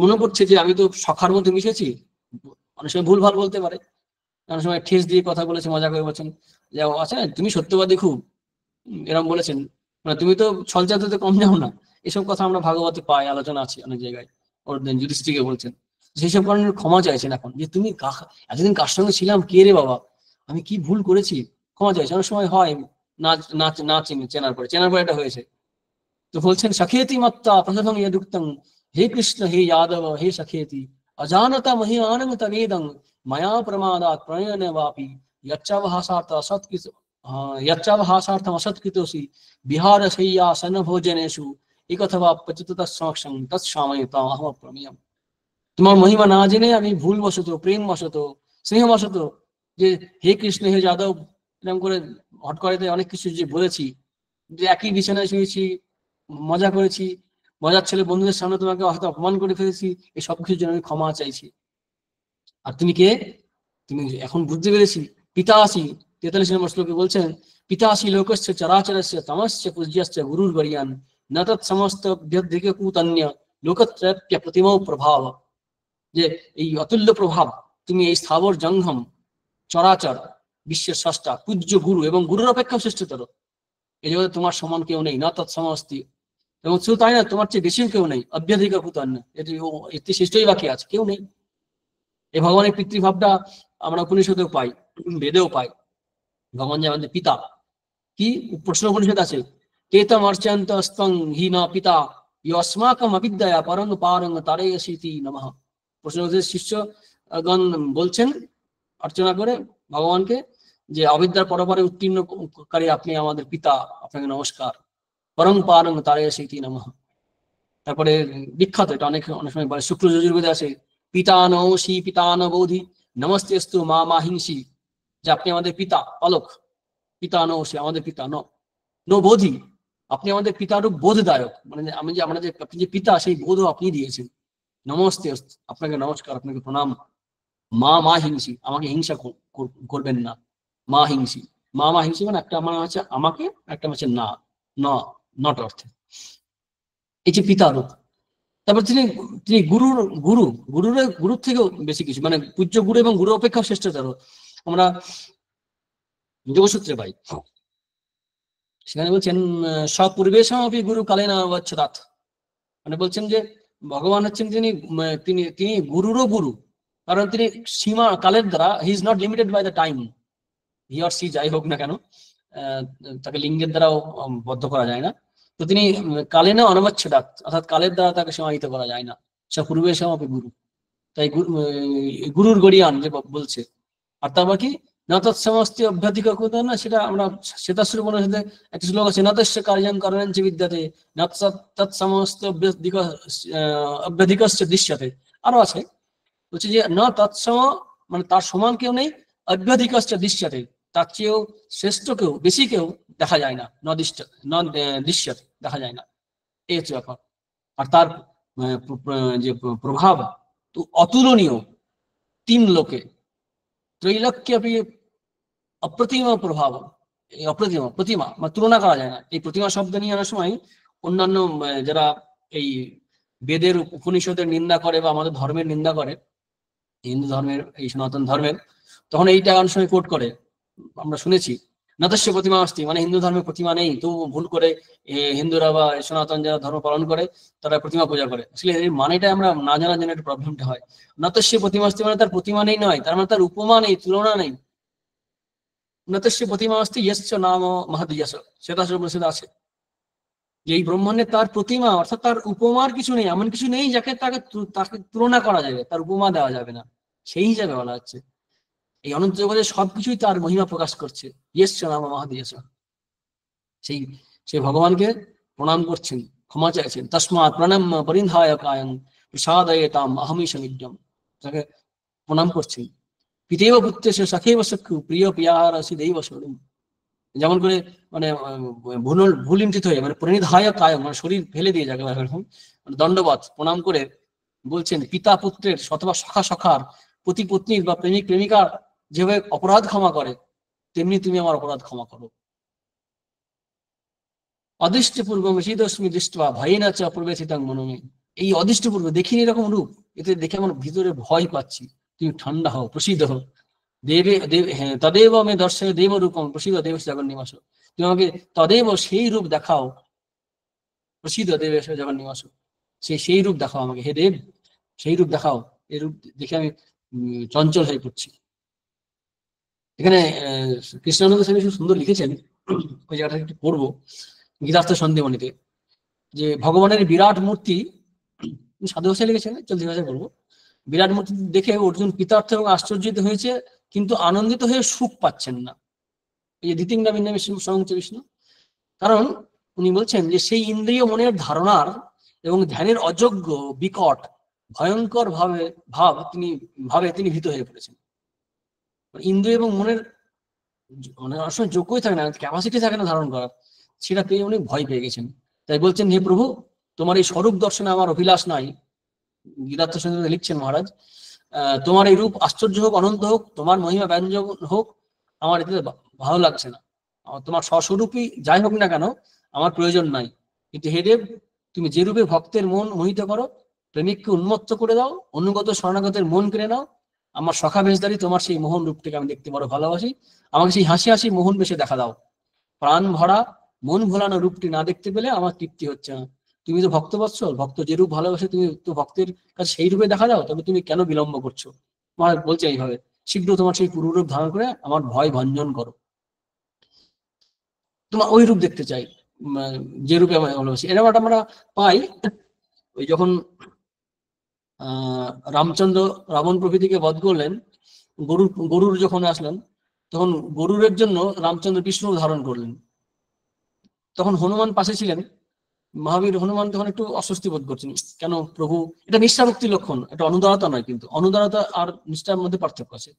মনে পড়ছে যে আমি তো সখার মধ্যে মিশেছি, অনেক সময় ভুল ভাল বলতে পারে, অনেক সময় ঠেস দিয়ে কথা বলেছে, মজা করে বলছেন যে আচ্ছা তুমি সত্যবাদী খুব, এরকম বলেছেন, মানে তুমি তো ছলচাতুরিতে কম যাও না। এসব কথা আমরা ভাগবতে পাই, আলোচনা আছে অনেক জায়গায়। ওর যুধিষ্ঠিরকে বলছেন, সেই সব কারণে ক্ষমা চাইছেন এখন, যে তুমি এতদিন কার সঙ্গে ছিলাম, কে রে বাবা, আমি কি ভুল করেছি, ক্ষমা চাইছে। অনেক সময় হয় না চেনার পরে এটা হয়েছে। তো বলছেন সখেতি মত্তা প্রথমং ইয়দুক্তং, হে কৃষ্ণ হে যাদব হে সখেতি অজানতা মহিয়ানং তবেদং ময়া প্রমাদাৎ প্রণয়নে বাপি यच्चावहासार्थम असत्कृतोसि विहार शय्यासन भोजनेषु एकथवा पचित समक्षं तत्सामयिताम अहम प्रमेयम्। তোমার মহিমা না জেনে আমি ভুলবশত, প্রেমবশত, স্নেহবশত, যে হে কৃষ্ণ হে যাদব এরকম করে হট করে অনেক কিছু যে বলেছি, যে একই বিছানায় শুয়েছি, মজা করেছি, মজার ছেলে বন্ধুদের সামনে তোমাকে হয়তো অপমান করে ফেলেছি, এই সব কিছুর জন্য আমি ক্ষমা চাইছি। আর তুমি কে, তুমি এখন বুঝতে পেরেছি। পিতাসি 43 নম্বর শ্লোকে বলছেন, পিতাসি লোকস্য চরাচরস্য তমস্য পূজ্যস্য গুরুর বরিয়ান ন তৎ সমস্ত ব্যধিকে কুতন্য লোকত্রপ্য প্রতিমৌ প্রভাব। যে এই অতুল্য প্রভাব, তুমি এই স্থাবর জঙ্গম চরাচর বিশ্বের স্রষ্টা, পূজ্য গুরু এবং গুরুর অপেক্ষা শ্রেষ্ঠতর, এই জগতে তোমার সমান কেউ নেই, না তৎ সমস্তি, এবং শুধু তাই না, তোমার চেয়ে বেশিও কেউ নেই, অব্যধিক কুতন্য, এটি শ্রেষ্ঠই বাকি আছে, কেউ নেই। এই ভগবানের পিতৃভাবটা আমরা উপনিষদেও পাই, বেদেও পাই। ভগবান যে আমাদের পিতা, কি প্রশ্ন উপনিষদ আছে, তেতম অর্চন্ত স্তং হি ন পিতা ইয়স্মাকম অবিদ্যয়া পরং পারং তারেয়সিতি নমঃ। প্রশ্ন শিষ্যগণ বলছেন অর্চনা করে ভগবানকে, যে অবিদ্যার পরপরে উত্তীর্ণকারী আপনি আমাদের পিতা, আপনাকে নমস্কার। পরং পারং তারে সেইটি নমঃ। তারপরে বিখ্যাত, এটা অনেক অনেক সময় বলে, শুক্ল যজুর্বেদে আছে, পিতা নৌষি পিতা ন বোধি নমস্তেস্তু মা মা হিংসি, যে আপনি আমাদের পিতা পালক, পিতা নৌষি আমাদের পিতা, নো বোধি, আপনি আমাদের পিতারূপ বোধদায়ক, মানে আমি যে আমরা যে আপনি যে পিতা সেই বোধও আপনি দিয়েছেন। নমস্তে, আপনাকে নমস্কার, আপনাকে প্রণাম। মা মা হিংসি, আমাকে হিংসা করবেন না। মা হিংসি, মা মা হিংসি মানে একটা মানে হচ্ছে আমাকে, একটা হচ্ছে না, নট অর্থে। এই যে পিতা রূপ। তারপর তিনি তিনি গুরুর গুরু, গুরুর থেকেও বেশি কিছু, মানে পূজ্য গুরু এবং গুরু অপেক্ষা শ্রেষ্ঠতর আমরা যোগসূত্রে পাই। সেখানে বলছেন স্বপূর্বেশম আপনি গুরু কালে না বচ্ছদাত, মানে বলছেন যে ভগবান হচ্ছেন তিনি তিনি তিনি গুরুরও গুরু, কারণ তিনি সীমা কালের দ্বারা, he is not limited by the time, he or she যাই হোক না কেন, তাকে লিঙ্গের দ্বারাও বদ্ধ করা যায় না। তো তিনি কালে না অনবচ্ছদাত, অর্থাৎ কালের দ্বারা তাকে সীমায়িত করা যায় না। স্বপূর্বেশম আপনি গুরু, তাই গুরুর গড়িয়ান যে বলছে। আর তারপর কি, না তৎসমস্ত অভ্যাধিক কথা না, সেটা আমরা শ্বেতাশ্রী উপনিষদে একটা শ্লোক আছে, না তস্য কার্যং কারণেন চ বিদ্যতে না তৎসমস্ত অভ্যাধিকশ্চ দৃশ্যতে, আরো আছে, বলছে যে না তৎসম মানে তার সমান কেউ নেই, অভ্যাধিকশ্চ দৃশ্যতে, তার চেয়েও শ্রেষ্ঠ কেউ, বেশি কেউ দেখা যায় না, দৃশ্যতে দেখা যায় না, এই হচ্ছে ব্যাপার। আর তার যে প্রভাব তো অতুলনীয়, তিন লোকে, ত্রৈলোক্যে অপ্রতিমা প্রভাব, এই অপ্রতিমা প্রতিমা মানে তুলনা করা যায় না। এই প্রতিমা শব্দ নিয়ে অনেক সময় অন্যান্য যারা এই বেদের উপনিষদের নিন্দা করে বা আমাদের ধর্মের নিন্দা করে, হিন্দু ধর্মের, এই সনাতন ধর্মের, তখন এইটা অনেক সময় কোট করে, আমরা শুনেছি, নাতস্য প্রতিমা অস্তি, মানে হিন্দু ধর্মের প্রতিমা নেই, তো ভুল করে হিন্দুরা বা সনাতন যারা ধর্ম পালন করে তারা প্রতিমা পূজা করে। আসলে এই মানেটা আমরা না জানার জন্য একটা প্রবলেমটা হয়। নাতস্য প্রতিমা অস্তি মানে তার প্রতিমা নেই নয়, তার মানে তার উপমা নেই, তুলনা নেই। নতস্য প্রতিমা অস্তি ইয়স্য নাম মহদীয়স, সেটা আছে যে এই ব্রহ্মাণ্ডে তার প্রতিমা অর্থাৎ তার উপমার কিছু নেই, এমন কিছু নেই যাকে তাকে তুলনা করা যাবে, তার উপমা দেওয়া যাবে না, সেই হিসাবে বলা হচ্ছে। এই অনন্ত জগতের সবকিছুই তার মহিমা প্রকাশ করছে। ইয়স্য নাম মহদীয়স, সেই সেই ভগবানকে প্রণাম করছেন, ক্ষমা চাইছেন। তস্মাৎ প্রণাম পরিধায় কায়ং প্রসাদয়তাম অহমি সমিদ্যম, তাকে প্রণাম করছেন। পিতেব পুত্রেশ সখেব সখ্যু প্রিয় পিয়ারসি দেব স্বরূপ, যেমন করে মানে ভুলিন্ঠিত হয়ে, মানে পরিধায় কায়ং মানে শরীর ফেলে দিয়ে যাকে এরকম মানে দণ্ডবত প্রণাম করে বলছেন, পিতা পুত্রের অথবা সখা সখার, পতি পত্নীর বা প্রেমিক প্রেমিকার যেভাবে অপরাধ ক্ষমা করে, তেমনি তুমি আমার অপরাধ ক্ষমা করো। অদৃষ্টপূর্বম শীতস্মি দৃষ্টা ভয়ে না চা প্রবেশিতাং মনমে, এই অদৃষ্টপূর্ব দেখিনি এরকম রূপ, এতে দেখে আমার ভিতরে ভয় পাচ্ছি, তুমি ঠান্ডা হও, প্রসিদ্ধ হও। দেবে দেব, হ্যাঁ, তদেব আমি দর্শয় দেব রূপম প্রসিদ্ধ দেব জগন্নিবাস, তুমি আমাকে তদেব সেই রূপ দেখাও, প্রসিদ্ধ দেব জগন্নিবাস, সেই রূপ দেখাও আমাকে, হে দেব সেই রূপ দেখাও। এই রূপ দেখে আমি চঞ্চল হয়ে পড়ছি। এখানে কৃষ্ণানন্দ স্বামী সুন্দর লিখেছেন, ওই জায়গাটা একটু পড়বো, গীতার্থ সন্ধিমণিতে, যে ভগবানের বিরাট মূর্তি, সাধু ভাষায় লিখেছেন, চলতি ভাষায় বলবো, বিরাট মূর্তি দেখে অর্জুন কৃতার্থ এবং আশ্চর্যিত হয়েছে, কিন্তু আনন্দিত হয়ে সুখ পাচ্ছেন না। এই যে দ্বিতীয় বিন্দামী সংযুক্ত বিষ্ণু, কারণ উনি বলছেন যে সেই ইন্দ্রিয় মনের ধারণার এবং ধ্যানের অযোগ্য বিকট ভয়ঙ্কর ভাবে তিনি ভীত হয়ে পড়েছেন। ইন্দ্রিয় এবং মনের মানে অনেক সময় যোগ্যই থাকে না, ক্যাপাসিটি থাকে না ধারণ করার, সেটা পেয়ে উনি ভয় পেয়ে গেছেন। তাই বলছেন, হে প্রভু, তোমার এই স্বরূপ দর্শনে আমার অভিলাষ নাই। গীতার্থ সন্ধিতে লিখছেন মহারাজ, তোমার এই রূপ আশ্চর্য হোক, অনন্ত হোক, তোমার মহিমা ব্যঞ্জন হোক, আমার এতে ভালো লাগছে না। তোমার স্বস্বরূপই যাই হোক না কেন, আমার প্রয়োজন নাই। কিন্তু হে দেব, তুমি যে রূপে ভক্তের মন মোহিত করো, প্রেমিককে উন্মত্ত করে দাও, অনুগত শরণাগতের মন কেড়ে নাও, আমার সখা বেশধারী তোমার সেই মোহন রূপটিকে আমি দেখতে বড় ভালোবাসি। আমাকে সেই হাসি হাসি মোহন বেশে দেখা দাও। প্রাণ ভরা মন ভোলানো রূপটি না দেখতে পেলে আমার তৃপ্তি হচ্ছে না। তুমি তো ভক্তবৎসল, ভক্ত যে রূপ ভালোবাসে, তুমি তো ভক্তের কাছে সেই রূপে দেখা দাও, তবে তুমি কেন বিলম্ব করছো? আমার বলছে এইভাবে, শীঘ্র তোমার সেই পুরুরূপ ধারণ করে আমার ভয় ভঞ্জন করো, তোমার ওই রূপ দেখতে চাই, যে রূপে আমি ভালোবাসি। এরকম আমরা পাই ওই যখন রামচন্দ্র রাবণ প্রভৃতিকে বধ করলেন, গরুর যখন আসলেন, তখন গরুরের জন্য রামচন্দ্র বিষ্ণু ধারণ করলেন। তখন হনুমান পাশে ছিলেন, মহাবীর হনুমান তখন একটু অস্বস্তি বোধ করছেন, কেন প্রভু, এটা নিষ্ঠাভক্তির লক্ষণ, এটা অনুদারতা নয়, কিন্তু অনুদারতা আর নিষ্ঠার মধ্যে পার্থক্য আছে।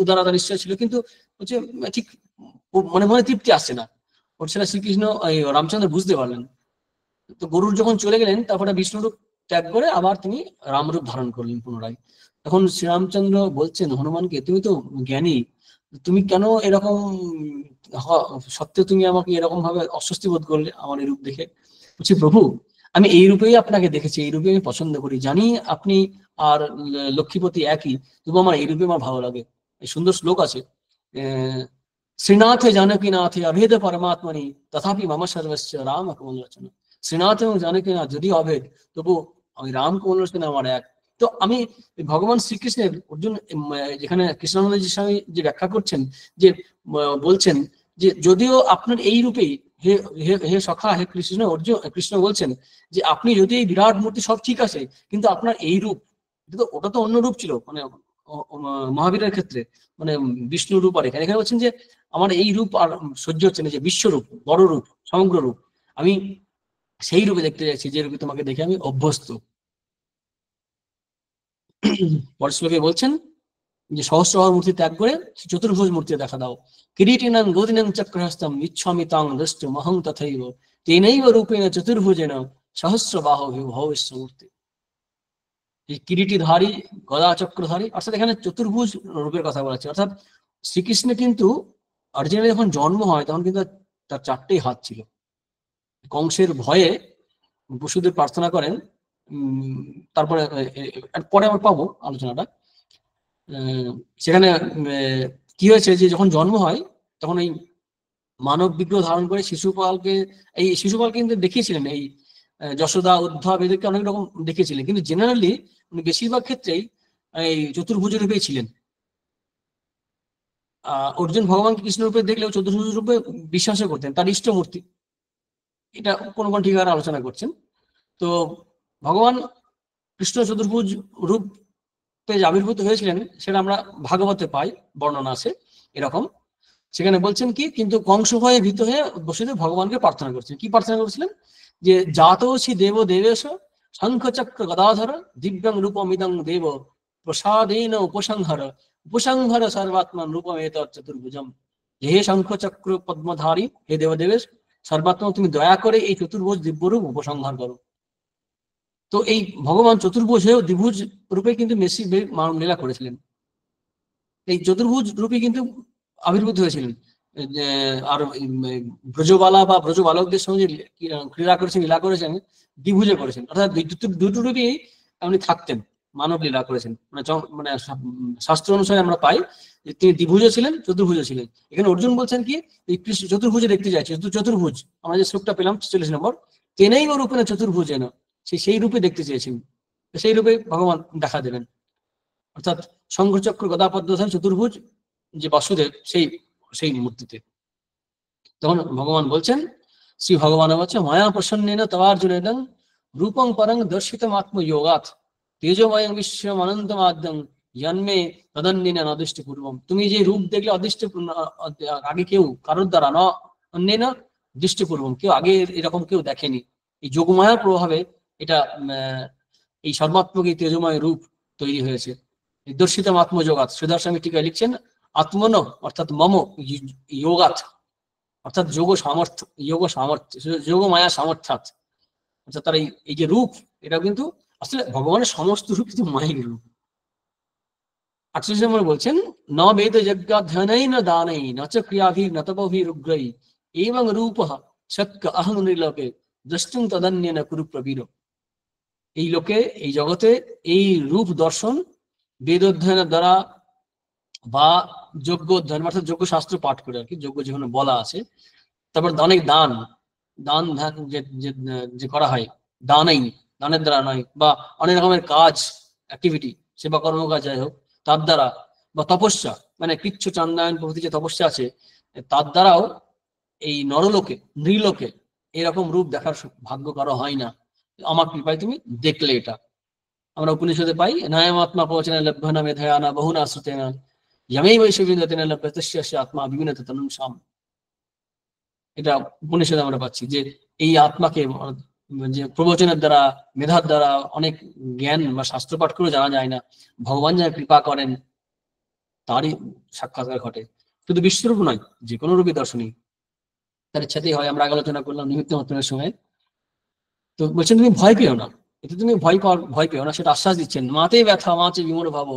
উদারতা নিশ্চয় ছিল, কিন্তু হচ্ছে ঠিক মনে মনে তৃপ্তি আসছে না ওর। সেটা শ্রীকৃষ্ণ রামচন্দ্র বুঝতে পারলেন। তো গরুর যখন চলে গেলেন, তারপরে বিষ্ণুরূপ ত্যাগ করে আবার তিনি রামরূপ ধারণ করলেন পুনরায়। তখন শ্রীরামচন্দ্র বলছেন হনুমানকে, তুমি তো জ্ঞানী, তুমি কেন এরকম সত্ত্বেও তুমি আমাকে এরকম ভাবে অস্বস্তি বোধ করলে আমার এই রূপ দেখে? বলছি, প্রভু, আমি এই রূপেই আপনাকে দেখেছি, এই রূপে আমি পছন্দ করি, জানি আপনি আর লক্ষ্মীপতি একই, তবু আমার এই রূপে আমার ভালো লাগে। এই সুন্দর শ্লোক আছে, শ্রীনাথে জানকী নাথে অভেদ পরমাত্মনি তথাপি মম সর্বস্ব রাম কমল রচনা। শ্রীনাথ এবং জানকী নাথ যদি অভেদ, তবু আমি রাম কমল রচনা আমার এক। তো আমি ভগবান শ্রীকৃষ্ণের অর্জুন, যেখানে কৃষ্ণানন্দজি স্বামী যে ব্যাখ্যা করছেন, যে বলছেন যে যদিও আপনার এই রূপেই, হে হে হে সখা, হে কৃষ্ণ, অর্জুন কৃষ্ণ বলছেন যে আপনি যদি এই বিরাট মূর্তি সব ঠিক আছে, কিন্তু আপনার এই রূপ, ওটা তো অন্য রূপ ছিল, মানে মহাবীরের ক্ষেত্রে, মানে বিষ্ণু রূপ। আর এখানে এখানে বলছেন যে আমার এই রূপ আর সহ্য হচ্ছে না, যে বিশ্বরূপ, বড় রূপ, সমগ্র রূপ, আমি সেই রূপে দেখতে চাইছি যে রূপে তোমাকে দেখে আমি অভ্যস্ত। পরের শ্লোকে বলছেন যে সহস্রবাহু মূর্তি ত্যাগ করে চতুর্ভুজ মূর্তি দেখা দাও। কিরীটিনাং গৌরিনাং চক্রহস্তম ইচ্ছামি তাং দ্রষ্টুম অহং তথৈব তেনৈব রূপেণ চতুর্ভুজেন সহস্রবাহু ভবিষ্য মূর্তি। এই কিরীটিধারী, গদা চক্রধারী, অর্থাৎ এখানে চতুর্ভুজ রূপের কথা বলা হচ্ছে। অর্থাৎ শ্রীকৃষ্ণ কিন্তু অরিজিনালি যখন জন্ম হয় তখন কিন্তু তার 4টেই হাত ছিল। কংসের ভয়ে বসুদেব প্রার্থনা করেন, তারপরে পরে আমরা পাবো আলোচনাটা। সেখানে কি হয়েছে, যে যখন জন্ম হয় তখন এই মানব বিগ্রহ ধারণ করে শিশুপালকে, এই শিশুপালকে কিন্তু দেখিয়েছিলেন, এই যশোদা, উদ্ধব, এদেরকে অনেক রকম দেখিয়েছিলেন, কিন্তু জেনারেলি উনি বেশিরভাগ ক্ষেত্রেই এই চতুর্ভুজ রূপেই ছিলেন। অর্জুন ভগবানকে কৃষ্ণ রূপে দেখলেও চতুর্ভুজ রূপে বিশ্বাস করতেন, তার ইষ্ট মূর্তি। এটা কোন কোন ঠিকানা আলোচনা করছেন। তো ভগবান কৃষ্ণ চতুর্ভুজ রূপে যে আবির্ভূত হয়েছিলেন সেটা আমরা ভাগবতে পাই, বর্ণনা আছে এরকম। সেখানে বলছেন কি, কিন্তু কংস ভয়ে ভীত হয়ে বসুদেব ভগবানকে প্রার্থনা করছেন। কি প্রার্থনা করছিলেন? যে জাতোসি দেব দেবেশ শঙ্খ চক্র গদাধর দিব্যাং রূপমিদং দেব প্রসাদেন উপসংহর উপসংহর সর্বাত্মান রূপমেত চতুর্ভুজম। হে শঙ্খ চক্র পদ্মধারী, হে দেবদেবেশ, সর্বাত্মা তুমি দয়া করে এই চতুর্ভুজ দিব্যরূপ উপসংহার করো। তো এই ভগবান চতুর্ভুজ হয়েও দ্বিভুজ রূপে কিন্তু মেসি লীলা করেছিলেন। এই চতুর্ভুজ রূপে কিন্তু আবির্ভূত হয়েছিলেন। আর ব্রজবালা বা ব্রজ বালকদের সঙ্গে ক্রীড়া করেছেন, লীলা করেছেন, দ্বিভুজে করেছেন, অর্থাৎ দুটো রূপেই উনি থাকতেন, মানব লীলা করেছেন। মানে শাস্ত্র অনুসারে আমরা পাই যে তিনি দ্বিভুজে ছিলেন, চতুর্ভুজে ছিলেন। এখানে অর্জুন বলছেন কি, এই কৃষ্ণ চতুর্ভুজে দেখতে চাইছে, চতুর্ভুজ আমরা যে শ্লোকটা পেলাম 46 নম্বর, তেনেই ও রূপে চতুর্ভুজে না, সেই রূপে দেখতে চেয়েছেন, সেই রূপে ভগবান দেখা দেবেন। অর্থাৎ শঙ্খচক্র গদাপদ্মধারী চতুর্ভুজ যে বাসুদেব, সেই মূর্তিতে। তখন ভগবান বলছেন, শ্রী ভগবান বলছে, মায়া প্রসন্নেন তবার্জুনেন রূপং পরং দর্শিতম আত্মযোগাৎ তেজোময়ং বিশ্বম অনন্তমাদ্যং জন্মে তদন্যেন অদৃষ্ট পূর্বম। তুমি যে রূপ দেখলে অদৃষ্ট, আগে কেউ কারোর দ্বারা ন অন্যেন দৃষ্টিপূর্বম, কেউ আগে এরকম কেউ দেখেনি। এই যোগমায়ার প্রভাবে এটা এই সর্বাত্মক এই তেজময় রূপ তৈরি হয়েছে। দর্শিতম আত্মযোগাৎ, শ্রীধর স্বামী টিকায় লিখছেন, আত্মন অর্থাৎ মম যোগাৎ, অর্থাৎ যোগ মায়া সামর্থ্যাৎ, অর্থাৎ তার এই যে রূপ, এটা কিন্তু আসলে ভগবানের সমস্ত রূপ কিন্তু মায়ের রূপ। 48 নম্বরে বলছেন, ন বেদ যজ্ঞাধ্যয়নৈ ন দানৈ ন চ ক্রিয়াভি ন তপোভিরুগ্রৈ এবং রূপ শক্য অহং নির্লোকে দ্রষ্টুম তদন্যেন কুরু প্রবীর। এই লোকে, এই জগতে এই রূপ দর্শন বেদ অধ্যয়নের দ্বারা বা যজ্ঞ অধ্যয়ন, অর্থাৎ যজ্ঞ শাস্ত্র পাঠ করে, আর কি যজ্ঞ যেখানে বলা আছে, তারপর অনেক দান ধ্যান যে করা হয়, দানের দ্বারা নয়, বা অনেক রকমের কাজ, অ্যাক্টিভিটি, সেবা কর্মকাজ যাই হোক, তার দ্বারা, বা তপস্যা, মানে কৃচ্ছ চান্দায়ন প্রভৃতি যে তপস্যা আছে, তার দ্বারাও এই নরলোকে, নৃলোকে এরকম রূপ দেখার ভাগ্য কারো হয় না। আমার কৃপায় তুমি দেখলে এটা। আমরা উপনিষদে পাই, নায়মাত্মা প্রবচনে লভ্যনা মেধায়ানা বহুনা শ্রুতেনা यमेव विन्दतेन लभ्यते आत्मा विविनत तनुं साम। এটা উপনিষদে আমরা পাচ্ছি যে এই আত্মাকে যে প্রবচনের দ্বারা, মেধার দ্বারা, অনেক জ্ঞান বা শাস্ত্র পাঠ করে জানা যায় না, ভগবান যারা কৃপা করেন তারই সাক্ষাৎকার ঘটে। শুধু বিশ্বরূপ নয়, যে কোনো রূপী দর্শনী তার ইচ্ছাতেই হয়। আমরা আগে আলোচনা করলাম নিমিত্ত মাত্রের সময়। তো বলছেন তুমি ভয় পেও না, এতে তুমি ভয় পেও না, সেটা আশ্বাস দিচ্ছেন। মাতে ব্যথা মাচে বিমূঢ় ভাব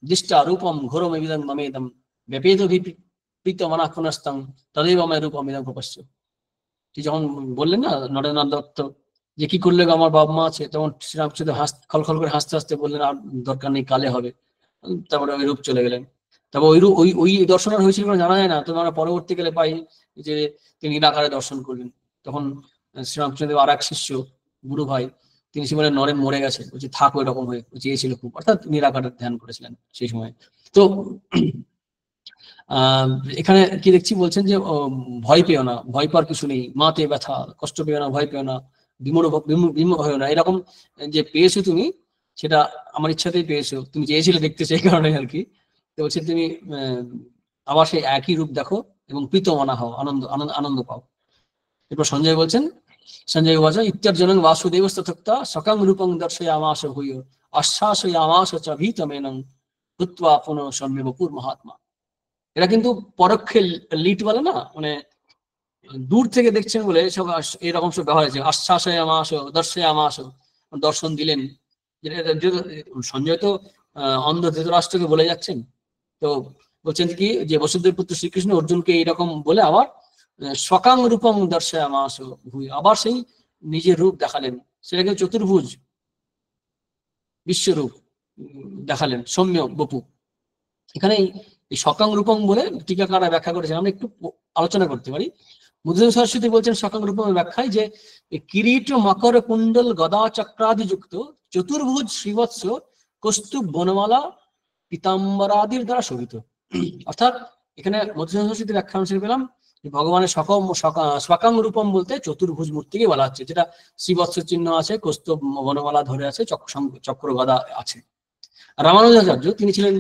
দৃষ্টা রূপম ঘোরম এবিদং মমেদম ব্যাপেত প্রীত মনাক্ষণস্তং তদেব আমার রূপম ইদং প্রপশ্য। যখন বললেন না নরেন্দ্রনাথ দত্ত যে কি করলে আমার বাবা মা আছে, তখন শ্রীরামচন্দ্র খলখল করে হাসতে হাসতে বললেন আর দরকার নেই, কালে হবে। তারপরে ওই রূপ চলে গেলেন। তারপর ওই রূপ ওই দর্শন আর হয়েছিল জানা যায় না, তো আমরা পরবর্তীকালে পাই যে তিনি নিরাকারে দর্শন করলেন। তখন শ্রীরামচন্দ্র আর এক শিষ্য গুরু ভাই তিনি সে বলে নরেন মরে গেছে, বলছি থাক ওই রকম হয়ে চেয়েছিল খুব, অর্থাৎ নিরাকারে ধ্যান করেছিলেন সেই সময়। তো এখানে কি দেখছি বলছেন যে ভয় পেও না, ভয় পাওয়ার কিছু নেই, মাতে ব্যথা কষ্ট পেও না, ভয় পেও না, বিমূঢ় হয়েও না। এরকম যে পেয়েছো তুমি, সেটা আমার ইচ্ছাতেই পেয়েছো, তুমি চেয়েছিলে দেখতে, সেই কারণে আর কি। তো বলছে তুমি আবার সেই একই রূপ দেখো এবং প্রীতমনা হও, আনন্দ পাও। এরপর সঞ্জয় বলছেন, সঞ্জয় বাচা ইত্যার্জনং বাসুদেব তথা সকাং রূপং দর্শয়ামাস ভূয় আশ্বাসয়ামাস চ ভীতমেনং ভূত্বা পুনঃ সন্মে বপুর মহাত্মা। এরা কিন্তু পরোক্ষে লিট বলে না, মানে দূর থেকে দেখছেন বলে সব এরকম সব ব্যবহার হয়েছে। আশ্বাসয়ামাস দর্শয়ামাস, দর্শন দিলেন। সঞ্জয় তো অন্ধ ধৃতরাষ্ট্রকে বলে যাচ্ছেন। তো বলছেন কি যে বসুদেব পুত্র শ্রীকৃষ্ণ অর্জুনকে এইরকম বলে আবার সকাং রূপং দর্শয়ামাস ভূয়, আবার সেই নিজের রূপ দেখালেন, সেটাকে চতুর্ভুজ বিশ্বরূপ দেখালেন, সৌম্য বপু। এখানে এই সকাং রূপং বলে টিকাকাররা ব্যাখ্যা করেছেন, আমরা একটু আলোচনা করতে পারি। মধুসূদন সরস্বতী বলছেন সকাং রূপমের ব্যাখ্যায় যে কিরীট মকর কুণ্ডল গদা চক্রাদি যুক্ত চতুর্ভুজ শ্রীবৎস কস্তুভ বনমালা পীতাম্বরাদির দ্বারা শোভিত। অর্থাৎ এখানে মধুসূদন সরস্বতী ব্যাখ্যা অনুসারে পেলাম ভগবানের সকাং রূপম বলতে চতুর্ভুজ মূর্তিকে বলা হচ্ছে, যেটা শ্রীবৎস চিহ্ন আছে, কৌস্তব বনমালা ধরে আছে, চক্র গদা আছে। রামানুজাচার্য তিনি ছিলেন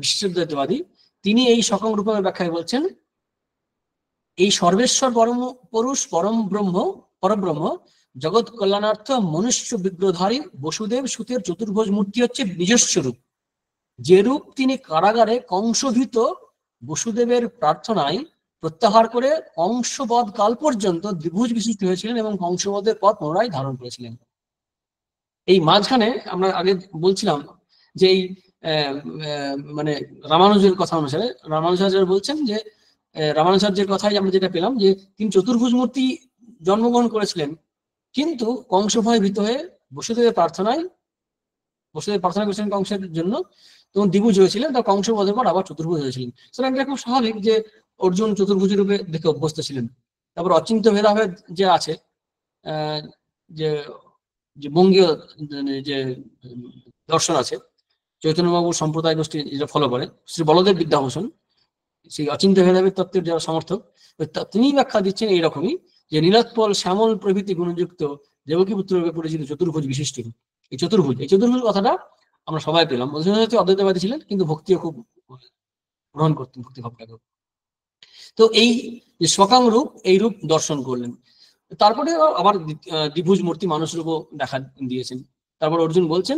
বিশিষ্টাদ্বৈতবাদী, তিনি এই সকাং রূপমের ব্যাখ্যায় বলছেন এই সর্বেশ্বর পরম পুরুষ পরব্রহ্ম জগৎ কল্যাণার্থ মনুষ্য বিগ্রহধারী বসুদেব সুতের চতুর্ভুজ মূর্তি হচ্ছে নিজস্ব রূপ, যে রূপ তিনি কারাগারে কংসভীত বসুদেবের প্রার্থনায় প্রত্যাহার করে কংসবধ কাল পর্যন্ত দ্বিভুজ বিশিষ্ট হয়েছিলেন এবং কংসবধের পর পুনরায় ধারণ করেছিলেন। এই মাঝখানে আমরা আগে বলছিলাম যে এই মানে রামানুজের কথা অনুসারে রামানুজাচার্য বলছেন যে রামানুজাচার্যের কথাই আমরা যেটা পেলাম যে তিনি চতুর্ভুজ মূর্তি জন্মগ্রহণ করেছিলেন, কিন্তু কংস ভয় ভীত হয়ে বসুদেবের প্রার্থনা করেছিলেন কংসের জন্য, তখন দ্বিভুজ হয়েছিলেন, তা কংস বধের পর আবার চতুর্ভুজ হয়েছিলেন। সেটা এটা খুব স্বাভাবিক যে অর্জুন চতুর্ভুজ রূপে দেখে অভ্যস্ত ছিলেন। তারপর অচিন্ত ভেদাভেদ যে আছে, যে বঙ্গীয় যে দর্শন আছে, চৈতন্যবাবুর সম্প্রদায় গোষ্ঠী যেটা ফলো করে শ্রী বলদেব বিদ্যাভূষণ, সেই অচিন্ত ভেদাভেদ তত্ত্বের যারা সমর্থক, তিনি ব্যাখ্যা দিচ্ছেন এইরকমই যে নীলোৎপল শ্যামল প্রভৃতি গুণযুক্ত দেবকী পুত্র রূপে পরিচিত চতুর্ভুজ বিশিষ্ট। এই চতুর্ভুজ কথাটা আমরা সবাই পেলাম। অদ্বৈতবাদী ছিলেন, কিন্তু ভক্তিও খুব গ্রহণ করতেন, ভক্তি ভাবটাকে। তো এই যে সকাং রূপ, এই রূপ দর্শন করলেন। তারপরে আবার দ্বিভুজ মূর্তি মানুষ রূপও দেখা দিয়েছেন। তারপর অর্জুন বলছেন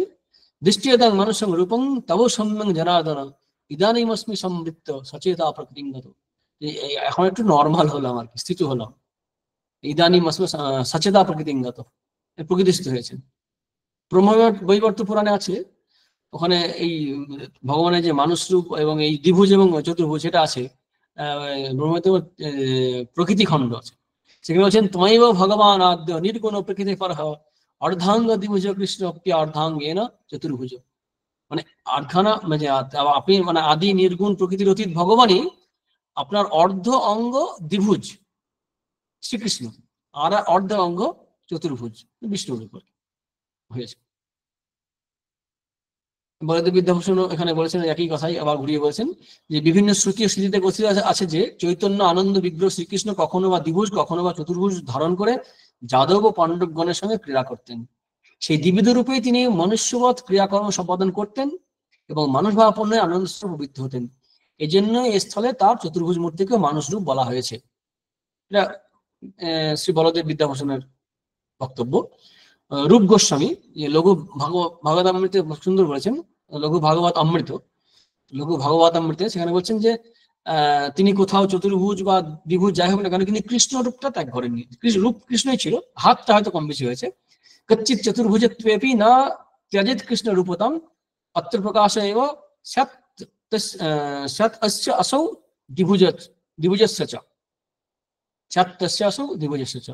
দৃষ্টিয়তাং মানুষং রূপং তব সম্যং জনার্দন ইদানীমস্মি সমৃত্ত সচেতা প্রকৃতিগত। এখন একটু নর্মাল হলাম আর কি, স্থিত হলাম। ইদানীমস্মি সচেতা প্রকৃতিগত, প্রকৃতিস্থ হয়েছেন। ব্রহ্মবৈবর্ত পুরাণে আছে, ওখানে এই ভগবানের যে মানুষ রূপ এবং এই দ্বিভুজ এবং চতুর্ভুজ এটা আছে, ব্রহ্মবৈবর্ত প্রকৃতি খণ্ড আছে, সেখানে বলছেন তোমাইব ভগবান আদ্য নির্গুণ প্রকৃতি পরহ অর্ধাঙ্গ দ্বিভুজ কৃষ্ণ অর্ধাঙ্গেন চতুর্ভুজ। মানে আর্ধানা মানে আপনি মানে আদি নির্গুণ প্রকৃতির অতীত ভগবানই আপনার অর্ধ অঙ্গ দ্বিভুজ শ্রীকৃষ্ণ, আর অর্ধ অঙ্গ চতুর্ভুজ বিষ্ণুর উপর হয়েছে। বলদেব বিদ্যাভূষণ এখানে বলেছেন একই কথাই আবার ঘুরিয়ে বলেছেন যে বিভিন্ন শ্রুতি ও স্মৃতিতে কথিত আছে যে চৈতন্য আনন্দ বিগ্রহ শ্রীকৃষ্ণ কখনো বা দ্বিভুজ কখনো বা চতুর্ভুজ ধারণ করে যাদব ও পাণ্ডবগণের সঙ্গে ক্রীড়া করতেন। সেই দ্বিবিধ রূপেই তিনি মনুষ্যবৎ ক্রিয়াকর্ম সম্পাদন করতেন এবং মানুষ ভাবাপন্ন আনন্দ প্রবৃত্ত হতেন। এই জন্য এই স্থলে তার চতুর্ভুজ মূর্তিকে মানুষ রূপ বলা হয়েছে। এটা শ্রী বলদেব বিদ্যাভূষণের বক্তব্য। রূপ গোস্বামী লঘু ভাগবত অমৃতে সুন্দর বলেছেন, লঘু ভাগবত অমৃত, লঘু ভাগবত অমৃতে সেখানে বলছেন যে তিনি কোথাও চতুর্ভুজ বা দ্বিভুজ যাই হোক না কেন, কিন্তু কৃষ্ণ রূপটা ত্যাগ করেননি। রূপ কৃষ্ণই ছিল, হাতটা হয়তো কম বেশি হয়েছে। কচ্চিৎ চতুর্ভুজত্বেপি না ত্যজেৎ কৃষ্ণ রূপতম অত্র প্রকাশ এব সৎ অস্য আসৌ দ্বিভুজস্য চ, সৎ তস্য আসৌ দ্বিভুজস্য চ।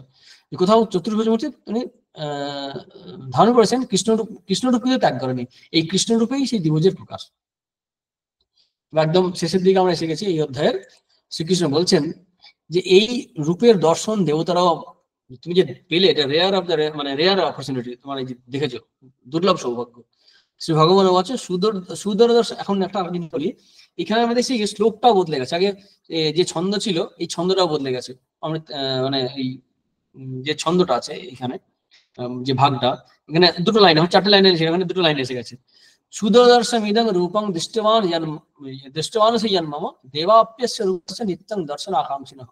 কোথাও চতুর্ভুজ মূর্তি উনি ধারণ করেছেন, কৃষ্ণরূপ কিন্তু ত্যাগ করেনি। এই কৃষ্ণরূপেই সেই দ্বিভুজের প্রকাশ। একদম শেষের দিকে আমরা এসে গেছি এই অধ্যায়ের। শ্রীকৃষ্ণ বলছেন যে এই রূপের দর্শন দেবতারাও, তুমি যে পেলে, এটা রেয়ার অফ দ্য মানে রেয়ার অপরচুনিটি, তোমার এই যে দেখেছো, দুর্লভ সৌভাগ্য। শ্রী ভগবান বলছে সুদূরদর্শন। এখন একটা জিনিস বলি, এখানে আমরা দেখছি শ্লোকটাও বদলে গেছে। আগে যে ছন্দ ছিল এই ছন্দটাও বদলে গেছে। আমরা মানে এই যে ছন্দটা আছে এখানে, যে ভাগটা, এখানে দুটো লাইন, এখন 4টে লাইনে, সেখানে 2টো লাইন এসে গেছে। সুদর্শন ইদং রূপং দৃষ্টবান সে জন্মম দেবাপ্যস্য রূপস্য নিত্যং দর্শন আকাঙ্ক্ষিণঃ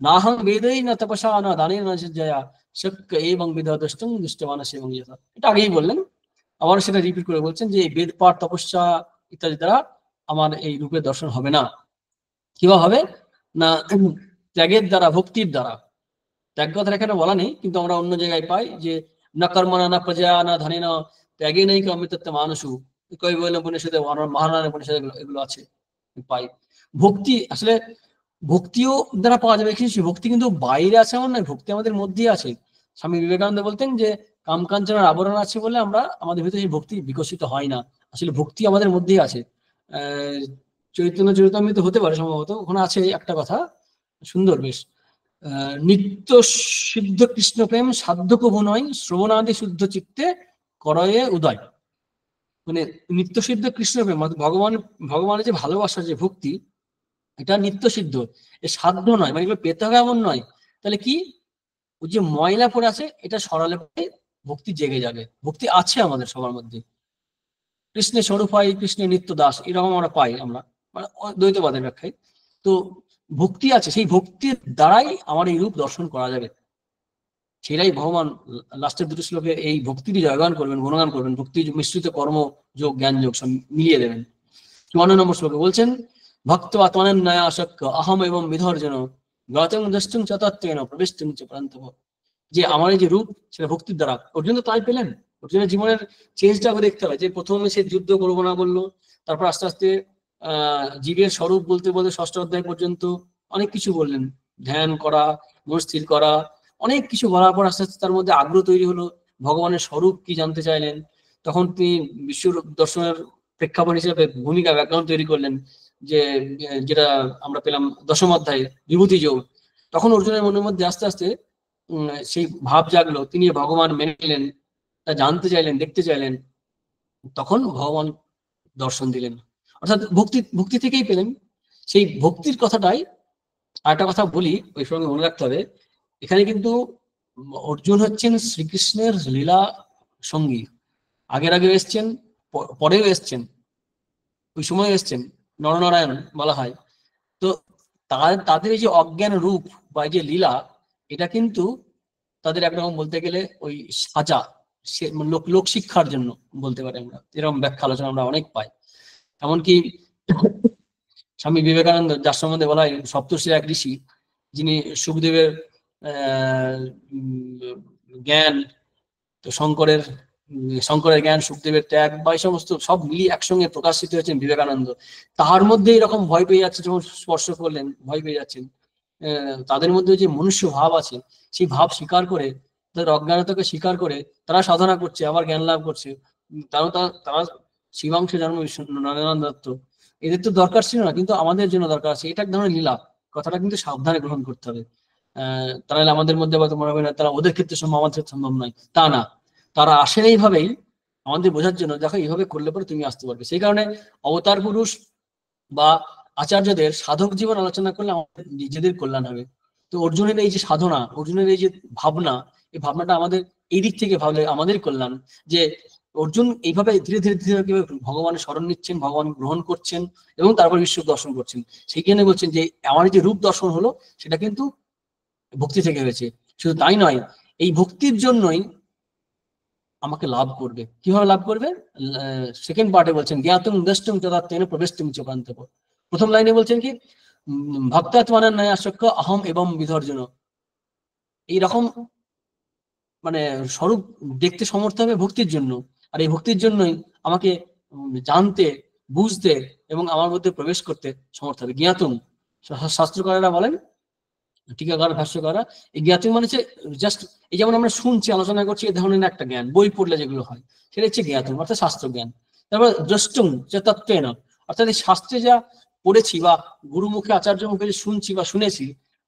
নাহং বেদৈ না তপসা না দানেন না সিদ্ধয়া শক্য এবং বিধ দ্রষ্টং দৃষ্টবান সে এবং যথা। এটা আগেই বললেন, আবার সেটা রিপিট করে বলছেন যে এই বেদ পাঠ, তপস্যা ইত্যাদি দ্বারা আমার এই রূপের দর্শন হবে না। কিভাবে হবে না? ত্যাগের দ্বারা, ভক্তির দ্বারা। ত্যাগ কথাটা এখানে বলা নেই, কিন্তু আমরা অন্য জায়গায় পাই যে না কর্মণা না প্রজা না ধনে না ত্যাগে নেই অমৃতত্ব মানুষু, কৈবল্য উপনিষদে, মহানারায়ণ উপনিষদে এগুলো আছে পাই। ভক্তি আসলে ভক্তিও দ্বারা পাওয়া যাবে, কিন্তু ভক্তি কিন্তু বাইরে আছে এমন নয়, ভক্তি আমাদের মধ্যেই আছে। স্বামী বিবেকানন্দ বলতেন যে কামকাঞ্চনের আবরণ আছে বলে আমরা, আমাদের ভিতরে সেই ভক্তি বিকশিত হয় না। আসলে ভক্তি আমাদের মধ্যেই আছে। চৈতন্য চরিতামৃত হতে পারে সম্ভবত, ওখানে আছে একটা কথা সুন্দর বেশ, নিত্য সিদ্ধ কৃষ্ণ প্রেম সাধ্য কভু নয় শ্রবণাদি শুদ্ধ চিত্তে করয়ে উদয়। মানে নিত্য সিদ্ধ কৃষ্ণ প্রেম, ভগবানের যে ভালোবাসা, যে ভক্তি, এটা নিত্য সিদ্ধ, এ সাধ্য নয়, মানে এগুলো পেতে হবে এমন নয়। তাহলে কি, ওই যে ময়লা পড়ে আছে এটা সরালে ভক্তি জেগে যাবে। ভক্তি আছে আমাদের সবার মধ্যে। কৃষ্ণের স্বরূপ হয়, কৃষ্ণের নিত্য দাস, এরকম আমরা পাই আমরা, মানে দ্বৈতবাদের ব্যাখ্যায়। তো ভক্তি আছে, সেই ভক্তির দ্বারাই আমার এই রূপ দর্শন করা যাবে। সেটাই ভগবান লাস্টের 2টো শ্লোকে এই ভক্তিরই জয়গান করবেন, গুণগান করবেন। ভক্তি মিশ্রিত কর্ম যোগ, জ্ঞান যোগ সব মিলিয়ে দেবেন। 54 নম্বর শ্লোকে বলছেন ভক্ত আত্মানন্যয়া আসক্য অহম এবং বিধর্জন গতং দষ্টং চতত্বেন প্রবেষ্টং চ প্রান্তভ। যে আমার এই যে রূপ, সেটা ভক্তির দ্বারা। অর্জুন তো তাই পেলেন। অর্জুনের জীবনের চেঞ্জটা দেখতে হবে, যে প্রথমে সে যুদ্ধ করবো না বললো, তারপর আস্তে আস্তে জীবের স্বরূপ বলতে বলতে 6ষ্ঠ অধ্যায় পর্যন্ত অনেক কিছু বললেন, ধ্যান করা, মন স্থির করা, অনেক কিছু বলার পর আস্তে আস্তে তার মধ্যে আগ্রহ তৈরি হলো, ভগবানের স্বরূপ কি জানতে চাইলেন। তখন তিনি বিশ্ব দর্শনের প্রেক্ষাপট হিসেবে ভূমিকা ব্যাকরণ তৈরি করলেন, যে যেটা আমরা পেলাম 10ম অধ্যায়ে বিভূতি যোগ। তখন অর্জুনের মনের মধ্যে আস্তে আস্তে সেই ভাব জাগলো, তিনি ভগবান মেনে নিলেন, তা জানতে চাইলেন, দেখতে চাইলেন, তখন ভগবান দর্শন দিলেন। অর্থাৎ ভক্তি থেকেই পেলেন। সেই ভক্তির কথাটাই আরেকটা কথা বলি, ওই সঙ্গে মনে রাখতে হবে, এখানে কিন্তু অর্জুন হচ্ছেন শ্রীকৃষ্ণের লীলা সঙ্গী। আগেও এসছেন, পরেও এসছেন, ওই সময় এসছেন, নরনারায়ণ বলা হয়। তো তাদের এই যে অজ্ঞান রূপ বা এই যে লীলা, এটা কিন্তু তাদের একরকম বলতে গেলে ওই সাজা, লোক শিক্ষার জন্য বলতে পারি আমরা। এরকম ব্যাখ্যা আলোচনা আমরা অনেক পাই। এমনকি স্বামী বিবেকানন্দ, যার সম্বন্ধে বলা হয় সপ্তর্ষির এক ঋষি, যিনি সুখদেবের জ্ঞান, তো শঙ্করের জ্ঞান, সুখদেবের ত্যাগ, বা এই সমস্ত সব মিলিয়ে একসঙ্গে প্রকাশিত হয়েছেন বিবেকানন্দ। তার মধ্যে এরকম ভয় পেয়ে যাচ্ছে, যখন স্পর্শ করলেন ভয় পেয়ে যাচ্ছেন। তাদের মধ্যে যে মনুষ্য ভাব আছে, সেই ভাব স্বীকার করে, তাদের অজ্ঞানতাকে স্বীকার করে তারা সাধনা করছে, আবার জ্ঞান লাভ করছে। তারা শিবাংশে জন্ম নারায়ণ দত্ত, এদের তো দরকার ছিল না, কিন্তু আমাদের জন্য দরকার আছে। এটা এক ধরনের লীলা, কথাটা কিন্তু সাবধানে গ্রহণ করতে হবে। তাহলে আমাদের মধ্যে হয়তো মনে হবে না তারা ওদের ক্ষেত্রে সম্ভব, আমাদের ক্ষেত্রে সম্ভব নয়, তা না। তারা আসেন এইভাবেই আমাদের বোঝার জন্য, দেখো এইভাবে করলে পরে তুমি আসতে পারবে। সেই কারণে অবতার পুরুষ বা আচার্যদের সাধক জীবন আলোচনা করলে আমাদের নিজেদের কল্যাণ হবে। তো অর্জুনের এই যে সাধনা, অর্জুনের এই যে ভাবনা, এই ভাবনাটা আমাদের এই দিক থেকে ভাবলে আমাদের কল্যাণ। যে অর্জুন এইভাবে ধীরে ধীরে ধীরে ধীরে ভগবানের শরণ নিচ্ছেন, ভগবান গ্রহণ করছেন এবং তারপর বিশ্ব দর্শন করছেন। সেইখানে বলছেন যে আমার যে রূপ দর্শন হলো সেটা কিন্তু ভক্তি থেকে হয়েছে। শুধু তাই নয়, এই ভক্তির জন্যই আমাকে লাভ করবে। কিভাবে লাভ করবে? সেকেন্ড পার্টে বলছেন জ্ঞাতুম দ্রষ্টুম তদাত্মেন প্রবেষ্টুম চোপান্তব। প্রথম লাইনে বলছেন কি ভক্তাত্মানের ন্যায় আসক্ত অহম এবং বিধর্জন। এইরকম মানে স্বরূপ দেখতে সমর্থ হবে ভক্তির জন্য, আর এই ভক্তির জন্যই আমাকে জানতে, বুঝতে এবং আমার মধ্যে প্রবেশ করতে সমর্থ হবে। জ্ঞাতুম, শাস্ত্রকারেরা বলেন, টিকাকার ভাষ্যকাররা, এই জ্ঞাতুম মানে হচ্ছে জাস্ট এই যেমন আমরা শুনছি, আলোচনা করছি, এই ধরনের একটা জ্ঞান, বই পড়লে যেগুলো হয় সেটা হচ্ছে জ্ঞাতুম অর্থাৎ শাস্ত্র জ্ঞান। তারপর দ্রষ্টুম যে তত্ত্বেন, অর্থাৎ এই শাস্ত্রে যা পড়েছি বা গুরুমুখে আচার্য মুখে যে শুনছি বা শুনেছি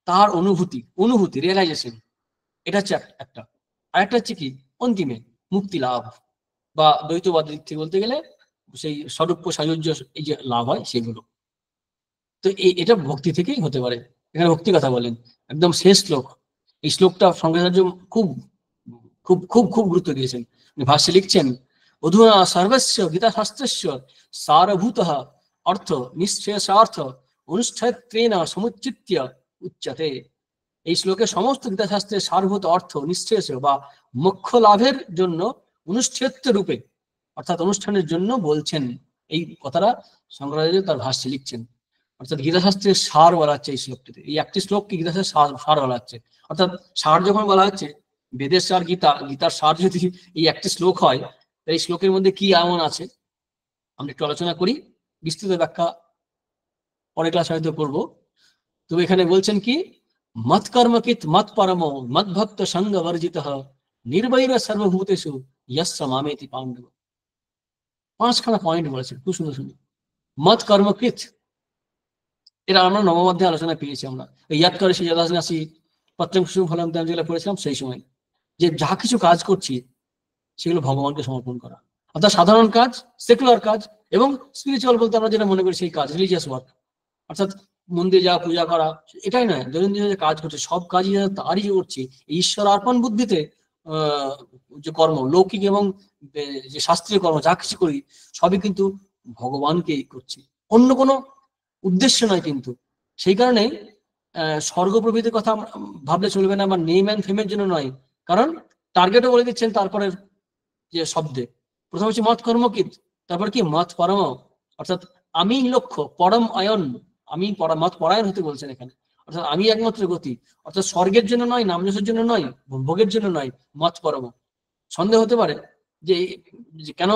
তার অনুভূতি রিয়েলাইজেশন, এটা হচ্ছে একটা। আর একটা হচ্ছে কি অন্তিমে মুক্তি লাভ, বা দ্বৈতবাদ দিক থেকে বলতে গেলে সেই স্বরূপ সাযুজ্য এই যে লাভ হয় সেগুলো। তো এটা ভক্তি থেকেই হতে পারে। এখানে ভক্তি কথা বলেন, একদম শেষ শ্লোক। এই শ্লোকটা শঙ্করাচার্য খুব খুব খুব খুব গুরুত্ব দিয়েছেন। উনি ভাষ্যে লিখছেন অধুনা সর্বস্য গীতা শাস্ত্রস্য সারভূত অর্থ নিঃশেষার্থ অনুষ্ঠেত্রেণ সমুচ্চিত্য উচ্যতে। এই শ্লোকে সমস্ত গীতাশাস্ত্রের সারভূত অর্থ নিঃশেষ বা মোক্ষ লাভের জন্য অনুষ্ঠেত্য রূপে অর্থাৎ অনুষ্ঠানের জন্য বলছেন। এই কথাটা শঙ্করাচার্য তার ভাষ্যে লিখছেন। অর্থাৎ গীতাশাস্ত্রের সার বলা হচ্ছে এই শ্লোকটিতে। এই একটি শ্লোককে গীতাশাস্ত্রের সার বলা হচ্ছে। অর্থাৎ সার যখন বলা হচ্ছে, বেদের সার গীতা, গীতার সার যদি এই একটি শ্লোক হয়, এই শ্লোকের মধ্যে কি এমন আছে আমরা একটু আলোচনা করি, বিস্তৃত ব্যাখ্যা পরে ক্লাস হয়তো করবো। তো এখানে বলছেন কি মত কর্মকিত মত পরম মত ভক্ত সঙ্গ বর্জিত নির্বৈর সর্বভূতেষু ইয়স্য মামেতি পাণ্ডব। পাঁচখানা পয়েন্ট বলেছেন, খুব সুন্দর সুন্দর। মত কর্মকৃত, এরা আমরা নবম অধ্যায়ে আলোচনা পেয়েছি। আমরা ইয়াদ করে সেই যদাসি পত্রম কুসুম ফলম যেগুলো পড়েছিলাম সেই সময়, যে যা কিছু কাজ করছি সেগুলো ভগবানকে সমর্পণ করা, অর্থাৎ সাধারণ কাজ, সেকুলার কাজ এবং স্পিরিচুয়াল বলতে আমরা যেটা মনে করি সেই কাজ, রিলিজিয়াস ওয়ার্ক, অর্থাৎ মন্দিরে যাওয়া, পূজা করা, এটাই নয়। দৈনন্দিন যে কাজ করছে সব কাজই তারই যে করছি ঈশ্বর অর্পণ বুদ্ধিতে আহ যে কর্ম, লৌকিক এবং যে শাস্ত্রীয় কর্ম যা কিছু করি সবই কিন্তু ভগবানকেই করছি, অন্য কোনো উদ্দেশ্য নয়। কিন্তু সেই কারণে স্বর্গ প্রভৃতির কথা ভাবলে চলবে না, বা নেম অ্যান্ড ফেমের জন্য নয়। কারণ টার্গেটও বলে দিচ্ছেন তারপরে যে শব্দে, প্রথম হচ্ছে মত কর্মকিত, তারপর কি মত পরম, অর্থাৎ আমি লক্ষ্য, পরম অয়ন, আমি মত পরায়ণ হতে বলছেন এখানে। অর্থাৎ আমি একমাত্র গতি, অর্থাৎ স্বর্গের জন্য নয়, নামযশের জন্য নয়, ভোগের জন্য নয়, মত পরম। সন্দেহ হতে পারে যে কেন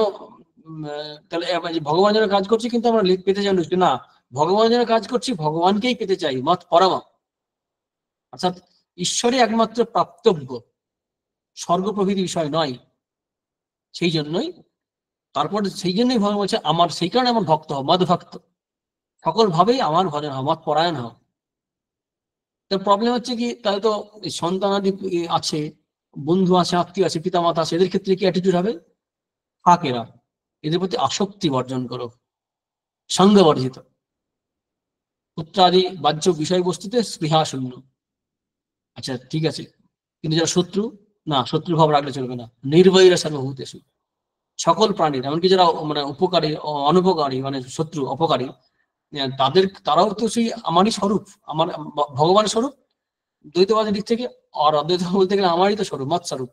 তাহলে ভগবান যেন কাজ করছি কিন্তু আমরা পেতে চাই না, ভগবান যেন কাজ করছি ভগবানকেই পেতে চাই, মত পরম, অর্থাৎ ঈশ্বরই একমাত্র প্রাপ্তব্য, স্বর্গ প্রভৃতি বিষয় নয়। সেই জন্যই তারপর সেই জন্যই ভগবান বলছে আমার, সেই কারণে আমার ভক্ত হও, মদ ভক্ত, সকল ভাবেই আমার ভজন হও, মত পরায়ণ হও। তার প্রবলেম হচ্ছে কি, তাহলে তো সন্তানাদি আছে, বন্ধু আছে, আত্মীয় আছে, পিতা মাতা আছে, এদের ক্ষেত্রে কি অ্যাটিটিউড হবে? থাক এরা, এদের প্রতি আসক্তি বর্জন করো, সঙ্গ বর্জিত, পুত্রাদি বাহ্য বিষয়বস্তুতে স্পৃহা শূন্য। আচ্ছা ঠিক আছে, কিন্তু যারা শত্রু, না, শত্রু ভাব রাখলে চলবে না। নির্বৈর সর্বভূতেষু, সকল প্রাণীর, এমনকি যারা মানে উপকারী, অনুপকারী, মানে শত্রু অপকারী, তারাও তো সেই আমারই স্বরূপ, আমার ভগবানের স্বরূপ দ্বৈতবাদের দিক থেকে। আর অদ্বৈত বলতে গেলে আমারই তো স্বরূপ, মত স্বরূপ।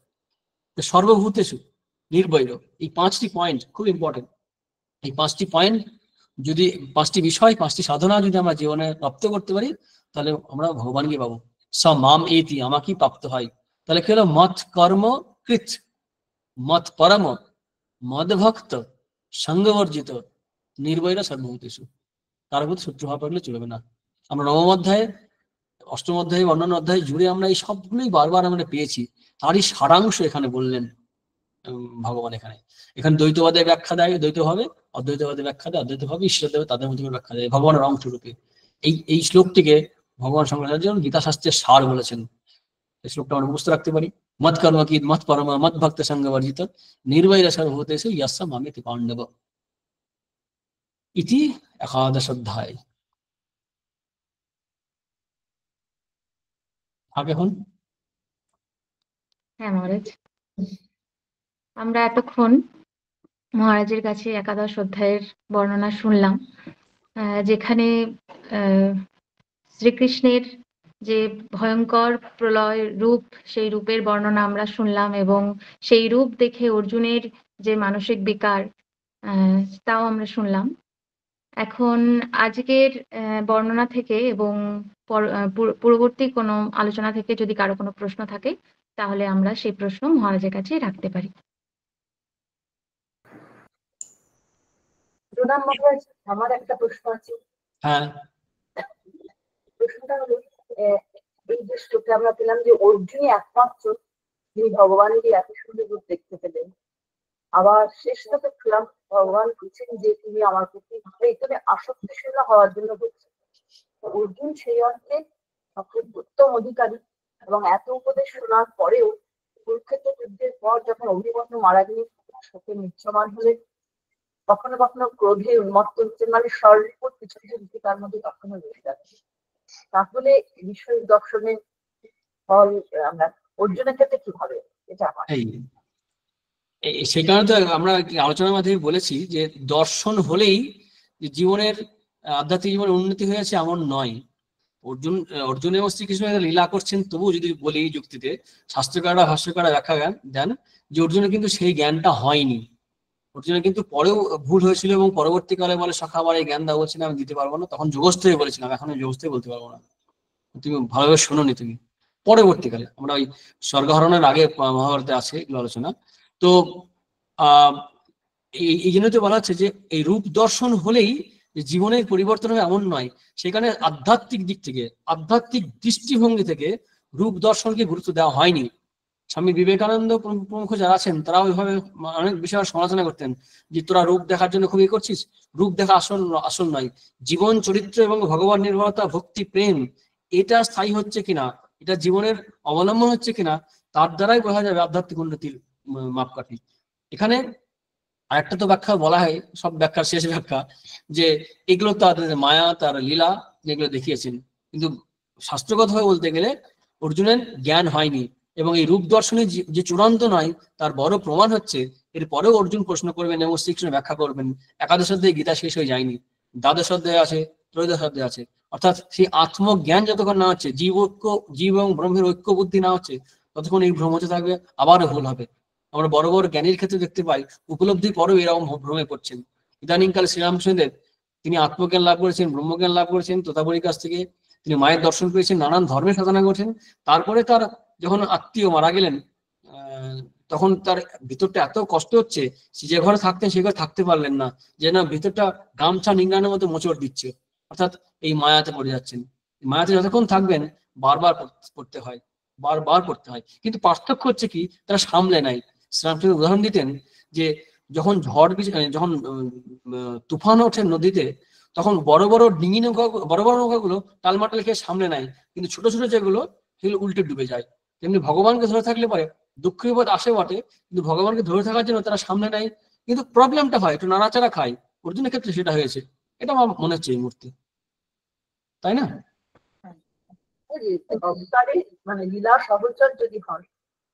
সর্বভূতেষু নির্বৈর, এই পাঁচটি পয়েন্ট খুব ইম্পর্টেন্ট। এই পাঁচটি পয়েন্ট যদি, পাঁচটি বিষয়, পাঁচটি সাধনা যদি আমরা জীবনে প্রাপ্ত করতে পারি, তাহলে আমরা ভগবানকে পাবো। স মাম এতি, আমাকেই প্রাপ্ত হয়। তাহলে কি হলো? মত কর্ম কৃত, মত পরম, মদ ভক্ত, সঙ্গবর্জিত, নির্বৈর সর্বভূতেষু। কারো প্রতি শত্রু ভাব রাখলে চলবে না। আমরা নবম অধ্যায়ে, অষ্টম অধ্যায়ে, অন্যান্য অধ্যায় জুড়ে আমরা এই সবগুলোই বারবার আমরা পেয়েছি। তারই সারাংশ এখানে বললেন ভগবান। এখানে এখানে দ্বৈতবাদের ব্যাখ্যা দেয় দ্বৈত ভাবে, অদ্বৈতবাদের ব্যাখ্যা দেয় অদ্বৈত ভাবে, ঈশ্বর দেব তাদের মধ্যে ব্যাখ্যা দেয় ভগবানের অংশ রূপে। এই শ্লোকটিকে ভগবান শঙ্করাচার্য গীতা শাস্ত্রের সার বলেছেন। এই শ্লোকটা আমরা বুঝতে রাখতে পারি। মত কর্মকিদ মত পরম মত ভক্ত সঙ্গ বর্জিত নির্বৈর সর্বভূতেষু ইয়স্য মামেতি পাণ্ডব। ইতি একাদশ অধ্যায়। আগে এখন হ্যাঁ মহারাজ, আমরা এতক্ষণ মহারাজের কাছে একাদশ অধ্যায়ের বর্ণনা শুনলাম, যেখানে শ্রীকৃষ্ণের যে ভয়ঙ্কর প্রলয় রূপ, সেই রূপের বর্ণনা আমরা শুনলাম, এবং সেই রূপ দেখে অর্জুনের যে মানসিক বিকার, তাও আমরা শুনলাম। এখন আজকের বর্ণনা থেকে এবং পূর্ববর্তী কোনো আলোচনা থেকে যদি কারো কোনো প্রশ্ন থাকে, তাহলে আমরা সেই প্রশ্ন মহারাজের কাছে রাখতে পারি। প্রণাম মহারাজ, আমার একটা প্রশ্ন আছে। হ্যাঁ, প্রশ্নটা হলো, এই যে শ্লোকে আমরা পেলাম যে অর্জুনই একমাত্র যিনি ভগবানকে এত সুন্দর রূপ দেখতে পেলেন, আবার শেষটাতে পেলাম ভগবান বলছেন যে তুমি আমার প্রতি এখানে আসক্তিশীল হওয়ার জন্য বলছেন। অর্জুন সেই অর্থে উত্তম অধিকারী, এবং এত উপদেশ শোনার পরেও কুরুক্ষেত্র যুদ্ধের পর যখন অগ্নিবর্ণ মারা গিয়ে শোকে মুহ্যমান হলেন, কখনো কখনো ক্রোধে উন্মত্ত হচ্ছেন, মানে সর্বোচ্চ কিছু কিছু তার মধ্যে কখনো রয়ে যাচ্ছে। তাহলে বিষয় দর্শনের ফল আমরা অর্জুনের ক্ষেত্রে কি হবে, এটা আমার সেই কারণে তো আমরা আলোচনার মাধ্যমে বলেছি যে দর্শন হলেই জীবনের আধ্যাত্মিক জীবনের উন্নতি হয়েছে এমন নয়। অর্জুন এবং শ্রীকৃষ্ণ লীলা করছেন, তবু যদি বলি যুক্তিতে শাস্ত্রকাররা ভাষ্যকাররা ব্যাখ্যা দেন যে অর্জুনের কিন্তু সেই জ্ঞানটা হয়নি। অর্জুনের কিন্তু পরেও ভুল হয়েছিল, এবং পরবর্তীকালে বলে সখা আমার এই জ্ঞান দেওয়া বলছিলাম আমি দিতে পারবো না, তখন যোগস্থ হয়ে বলেছিলাম, এখন যোগস্থ বলতে পারবো না। তুমি ভালোভাবে শোনোনি তুমি। পরবর্তীকালে আমরা ওই স্বর্গহরণের আগে মহাভারতে আছে এগুলো আলোচনা। তো এই জন্য তো বলা হচ্ছে যে এই রূপ দর্শন হলেই জীবনের পরিবর্তন হবে এমন নয়। সেখানে আধ্যাত্মিক দিক থেকে, আধ্যাত্মিক দৃষ্টিভঙ্গি থেকে রূপ দর্শনকে গুরুত্ব দেওয়া হয়নি। স্বামী বিবেকানন্দ প্রমুখ যারা আছেন তারা ওইভাবে অনেক বিষয় সমালোচনা করতেন যে তোরা রূপ দেখার জন্য খুবই করছিস, রূপ দেখা আসল নয়। জীবন চরিত্র এবং ভগবান নির্ভরতা, ভক্তি, প্রেম, এটা স্থায়ী হচ্ছে কিনা, এটা জীবনের অবলম্বন হচ্ছে কিনা, তার দ্বারাই বোঝা যাবে আধ্যাত্মিক উন্নতির মাপকাঠি। এখানে আরেকটা তো ব্যাখ্যা বলা হয়, সব ব্যাখ্যার শেষ ব্যাখ্যা, যে এগুলো তার মায়া, তার লীলা যেগুলো দেখিয়েছেন, কিন্তু শাস্ত্রগতভাবে বলতে গেলে অর্জুনের জ্ঞান হয়নি। এবং এই রূপ দর্শনে যে চূড়ান্ত নয় তার বড় প্রমাণ হচ্ছে এর পরেও অর্জুন প্রশ্ন করবেন এবং শ্রীকৃষ্ণ ব্যাখ্যা করবেন। একাদশ অধ্যায়ে গীতা শেষ হয়ে যায়নি, দ্বাদশ অধ্যায়ে আছে, ত্রয়োদশ অধ্যায়ে আছে। অর্থাৎ সেই আত্মজ্ঞান যতক্ষণ না হচ্ছে, জীব এবং ব্রহ্মের ঐক্য বুদ্ধি না হচ্ছে, ততক্ষণ এই ভ্রম হতে থাকবে, আবারও ভুল হবে। আমরা বড় বড় জ্ঞানীর ক্ষেত্রে দেখতে পাই উপলব্ধির পরেও এরকম ভ্রমে পড়ছেন। ইদানিংকালে শ্রীরামকৃষ্ণদেব তিনি আত্মজ্ঞান লাভ করেছেন, ব্রহ্মজ্ঞান লাভ করেছেন তোতাপুরীর কাছ থেকে, তিনি মায়ের দর্শন পেয়েছেন, নানান ধর্মের সাধনা করেছেন। তারপরে তার যখন আত্মীয় মারা গেলেন, তখন তার ভিতরটা এত কষ্ট হচ্ছে, যে ঘরে থাকতেন সে ঘরে থাকতে পারলেন না, যে না ভিতরটা গামছা নিংড়ানোর মতো মোচড় দিচ্ছে। অর্থাৎ এই মায়াতে পড়ে যাচ্ছেন। মায়াতে যতক্ষণ থাকবেন বারবার পড়তে হয়, বারবার পড়তে হয়। কিন্তু পার্থক্য হচ্ছে কি, তারা সামলে নাই। শ্রীরামকৃষ্ণ উদাহরণ দিতেন যে যখন যখন তুফান ওঠে নদীতে, তখন বড় বড় ডিঙি নৌকা, বড় বড় নৌকাগুলো টালমাটাল খেয়ে সামলে নেয়, কিন্তু ছোট ছোট যেগুলো সেগুলো উল্টে ডুবে যায়। তেমনি ভগবানকে ধরে থাকলে পরে দুঃখ বিপদ আসে বটে, কিন্তু ভগবানকে ধরে থাকার জন্য তারা সামনে নেয়, কিন্তু প্রবলেমটা হয় একটু নাড়াচাড়া খায়। অর্জুনের ক্ষেত্রে সেটা হয়েছে, এটা আমার মনে হচ্ছে এই মুহূর্তে, তাই না? মানে লীলা সহচর যদি হয়,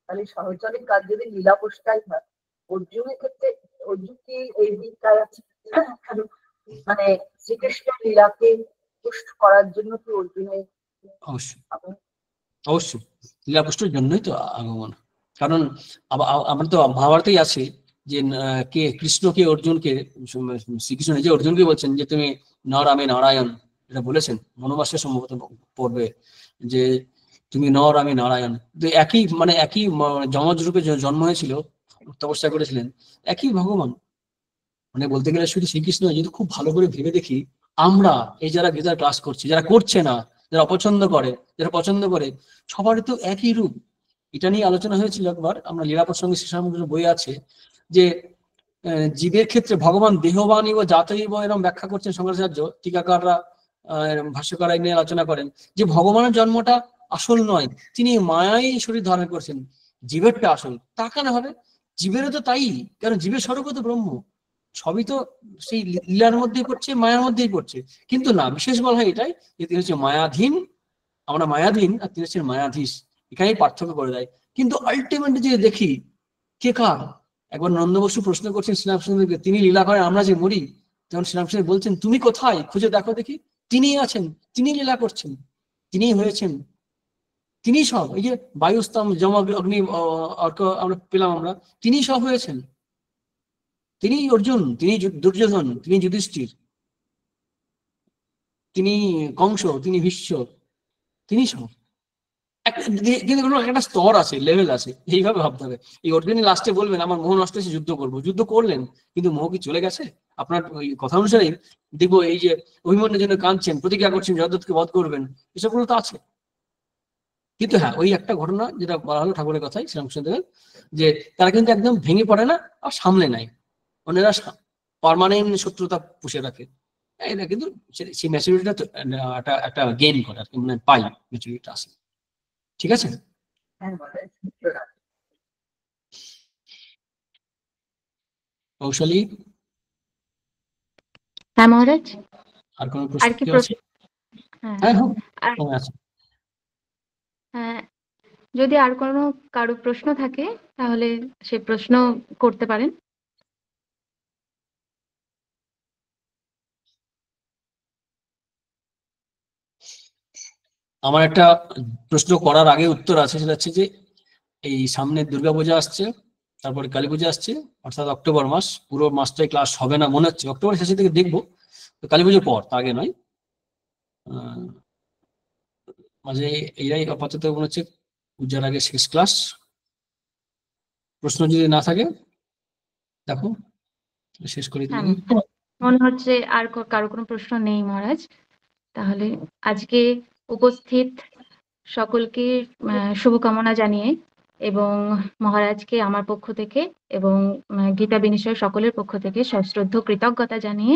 তাহলে সহচরের কাজ যদি লীলা পোষটাই হয়, অর্জুনের ক্ষেত্রে অর্জুন কি এই দিকটায় আছে? মানে শ্রীকৃষ্ণের লীলাকে পুষ্ট করার জন্য কি অর্জুনের? অবশ্যই অবশ্যই লীলাপুষ্টর জন্যই তো আগমন। কারণ আমরা তো মহাভারতেই আছে যে কে কৃষ্ণকে অর্জুনকে, শ্রীকৃষ্ণ নিজে অর্জুনকে বলছেন যে তুমি নরামে নারায়ণ, এটা বলেছেন বনবাসে সম্ভবত পড়বে যে তুমি নর আমি নারায়ণ। তো একই মানে একই যমজ রূপে জন্ম হয়েছিল, তপস্যা করেছিলেন, একই ভগবান। মানে বলতে গেলে শুধু শ্রীকৃষ্ণ, যদি খুব ভালো করে ভেবে দেখি, আমরা এই যারা গীতার ক্লাস করছি, যারা করছে না, যারা অপছন্দ করে, যারা পছন্দ করে, সবারই তো একই রূপ। এটা নিয়ে আলোচনা হয়েছিল একবার, আমরা লীলা প্রসঙ্গে শ্রীরামকৃষ্ণ বই আছে যে জীবের ক্ষেত্রে ভগবান দেহবাণী ও জাতৈব এরকম ব্যাখ্যা করছেন শঙ্করাচার্য, টিকাকাররা ভাষ্যকার নিয়ে আলোচনা করেন যে ভগবানের জন্মটা আসল নয়, তিনি মায়াই শরীর ধারণ করছেন, জীবেরটা আসল। তা কেন হবে? জীবেরও তো তাই, কারণ জীবের স্বরূপ তো ব্রহ্ম, সবই তো সেই লীলার মধ্যেই পড়ছে, মায়ার মধ্যেই পড়ছে। কিন্তু না, বিশেষ বলা হয় এটাই যে তিনি হচ্ছে মায়াধীন, আমরা মায়াধীন আর তিনি হচ্ছেন মায়াধীশ, এখানেই পার্থক্য করে দেয়। কিন্তু আলটিমেটলি যে দেখি কে কার, একবার নন্দ বসু প্রশ্ন করছেন শ্রীরামচন্দ্রকে, তিনি লীলা করেন আমরা যে মরি, তখন শ্রীরামচন্দ্র বলছেন তুমি কোথায়, খুঁজে দেখো দেখি, তিনি আছেন, তিনি লীলা করছেন, তিনি হয়েছেন, তিনি সব। এই যে বায়ুস্তম যম অগ্নি অর্ক আমরা পেলাম, আমরা তিনি সব হয়েছেন, তিনি অর্জুন, তিনি দুর্যোধন, তিনি যুধিষ্ঠির, তিনি কংস, তিনি ভীষ্ম, তিনি সব। কিন্তু একটা স্তর আছে, লেভেল আছে, এইভাবে ভাবতে হবে। এই অর্জুনই লাস্টে বলবেন আমার মোহ নষ্ট হয়েছে, যুদ্ধ করবো, যুদ্ধ করলেন, কিন্তু মোহ কি চলে গেছে? আপনার ওই কথা অনুসারেই দেখবো এই যে অভিমন্যুর জন্য কাঁদছেন, প্রতিজ্ঞা করছেন জয়দ্রথকে বধ করবেন, এসবগুলো তো আছে। কিন্তু হ্যাঁ, ওই একটা ঘটনা যেটা বলা হলো ঠাকুরের কথাই, শ্রীরামচন্দ্রের, যে তারা কিন্তু একদম ভেঙে পড়ে না আর সামলে নেয়, অন্যরা পার্মানেন্ট শত্রুতা পুষে রাখে। এটা কিন্তু সেই ম্যাচুরিটিটা একটা গেইন করে আর কি, মানে পাই, ম্যাচুরিটিটা আসে। ঠিক আছে। হ্যাঁ মহারাজ। কৌশলী, হ্যাঁ মহারাজ, আর কোনো আর প্রশ্ন কি কি প্রশ্ন? আছে? হ্যাঁ, হ্যাঁ হোক, আর আছে। হ্যাঁ, যদি আর কোনো কারো প্রশ্ন থাকে তাহলে সে প্রশ্ন করতে পারেন। আমার একটা প্রশ্ন করার আগে উত্তর আছে, সেটা হচ্ছে যে এই সামনে দুর্গাপূজা আসছে, তারপরে কালী পূজা আসছে, অর্থাৎ অক্টোবর মাস, পুরো মাসটাই ক্লাস হবে না মনে হচ্ছে, অক্টোবর শেষের দিকে দেখবো, তো কালী পুজোর পর, তার আগে নয়। মাঝে এইটাই আপাতত মনে হচ্ছে পূজার আগে শেষ ক্লাস। প্রশ্ন যদি না থাকে দেখো, শেষ করে হ্যাঁ, দিই। মনে হচ্ছে আর কারো কোনো প্রশ্ন নেই মহারাজ। তাহলে আজকে উপস্থিত সকলকে শুভকামনা জানিয়ে এবং মহারাজকে আমার পক্ষ থেকে এবং গীতা বিনিশয় সকলের পক্ষ থেকে সশ্রদ্ধ কৃতজ্ঞতা জানিয়ে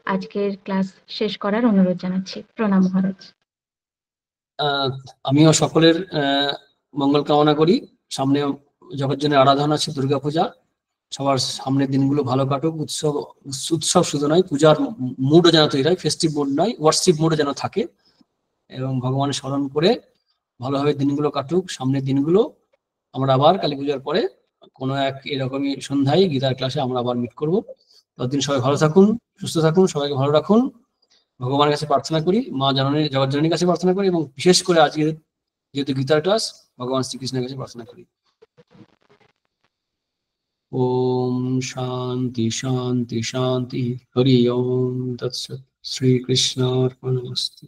আজকের ক্লাস শেষ করার অনুরোধ জানাচ্ছি। প্রণাম মহারাজ। আমিও সকলের মঙ্গল কামনা করি। সামনে জগৎজনের আরাধনা আছে, দুর্গাপূজা, সবার সামনের দিনগুলো ভালো কাটুক, উৎসব শুধু নয়, পূজার মুডও যেন তৈরি হয়, ফেস্টিভ মুড নয়, ওয়ার্শিপ মুডও যেন থাকে, এবং ভগবানের স্মরণ করে ভালোভাবে দিনগুলো কাটুক। সামনের দিনগুলো আমরা আবার কালী পূজার পরে কোনো এক এরকমই সন্ধ্যায় গীতার ক্লাসে আমরা আবার মিট করবো। ততদিন সবাই ভালো থাকুন, সুস্থ থাকুন, সবাইকে ভালো রাখুন। ভগবানের কাছে প্রার্থনা করি, মা জননী, জগৎজননীর কাছে প্রার্থনা করি, এবং বিশেষ করে আজকে যেহেতু গীতার ক্লাস, ভগবান শ্রীকৃষ্ণের কাছে প্রার্থনা করি। ওম শান্তি শান্তি শান্তি, হরি ওম তৎসৎ। শ্রীকৃষ্ণার্পণমস্তু।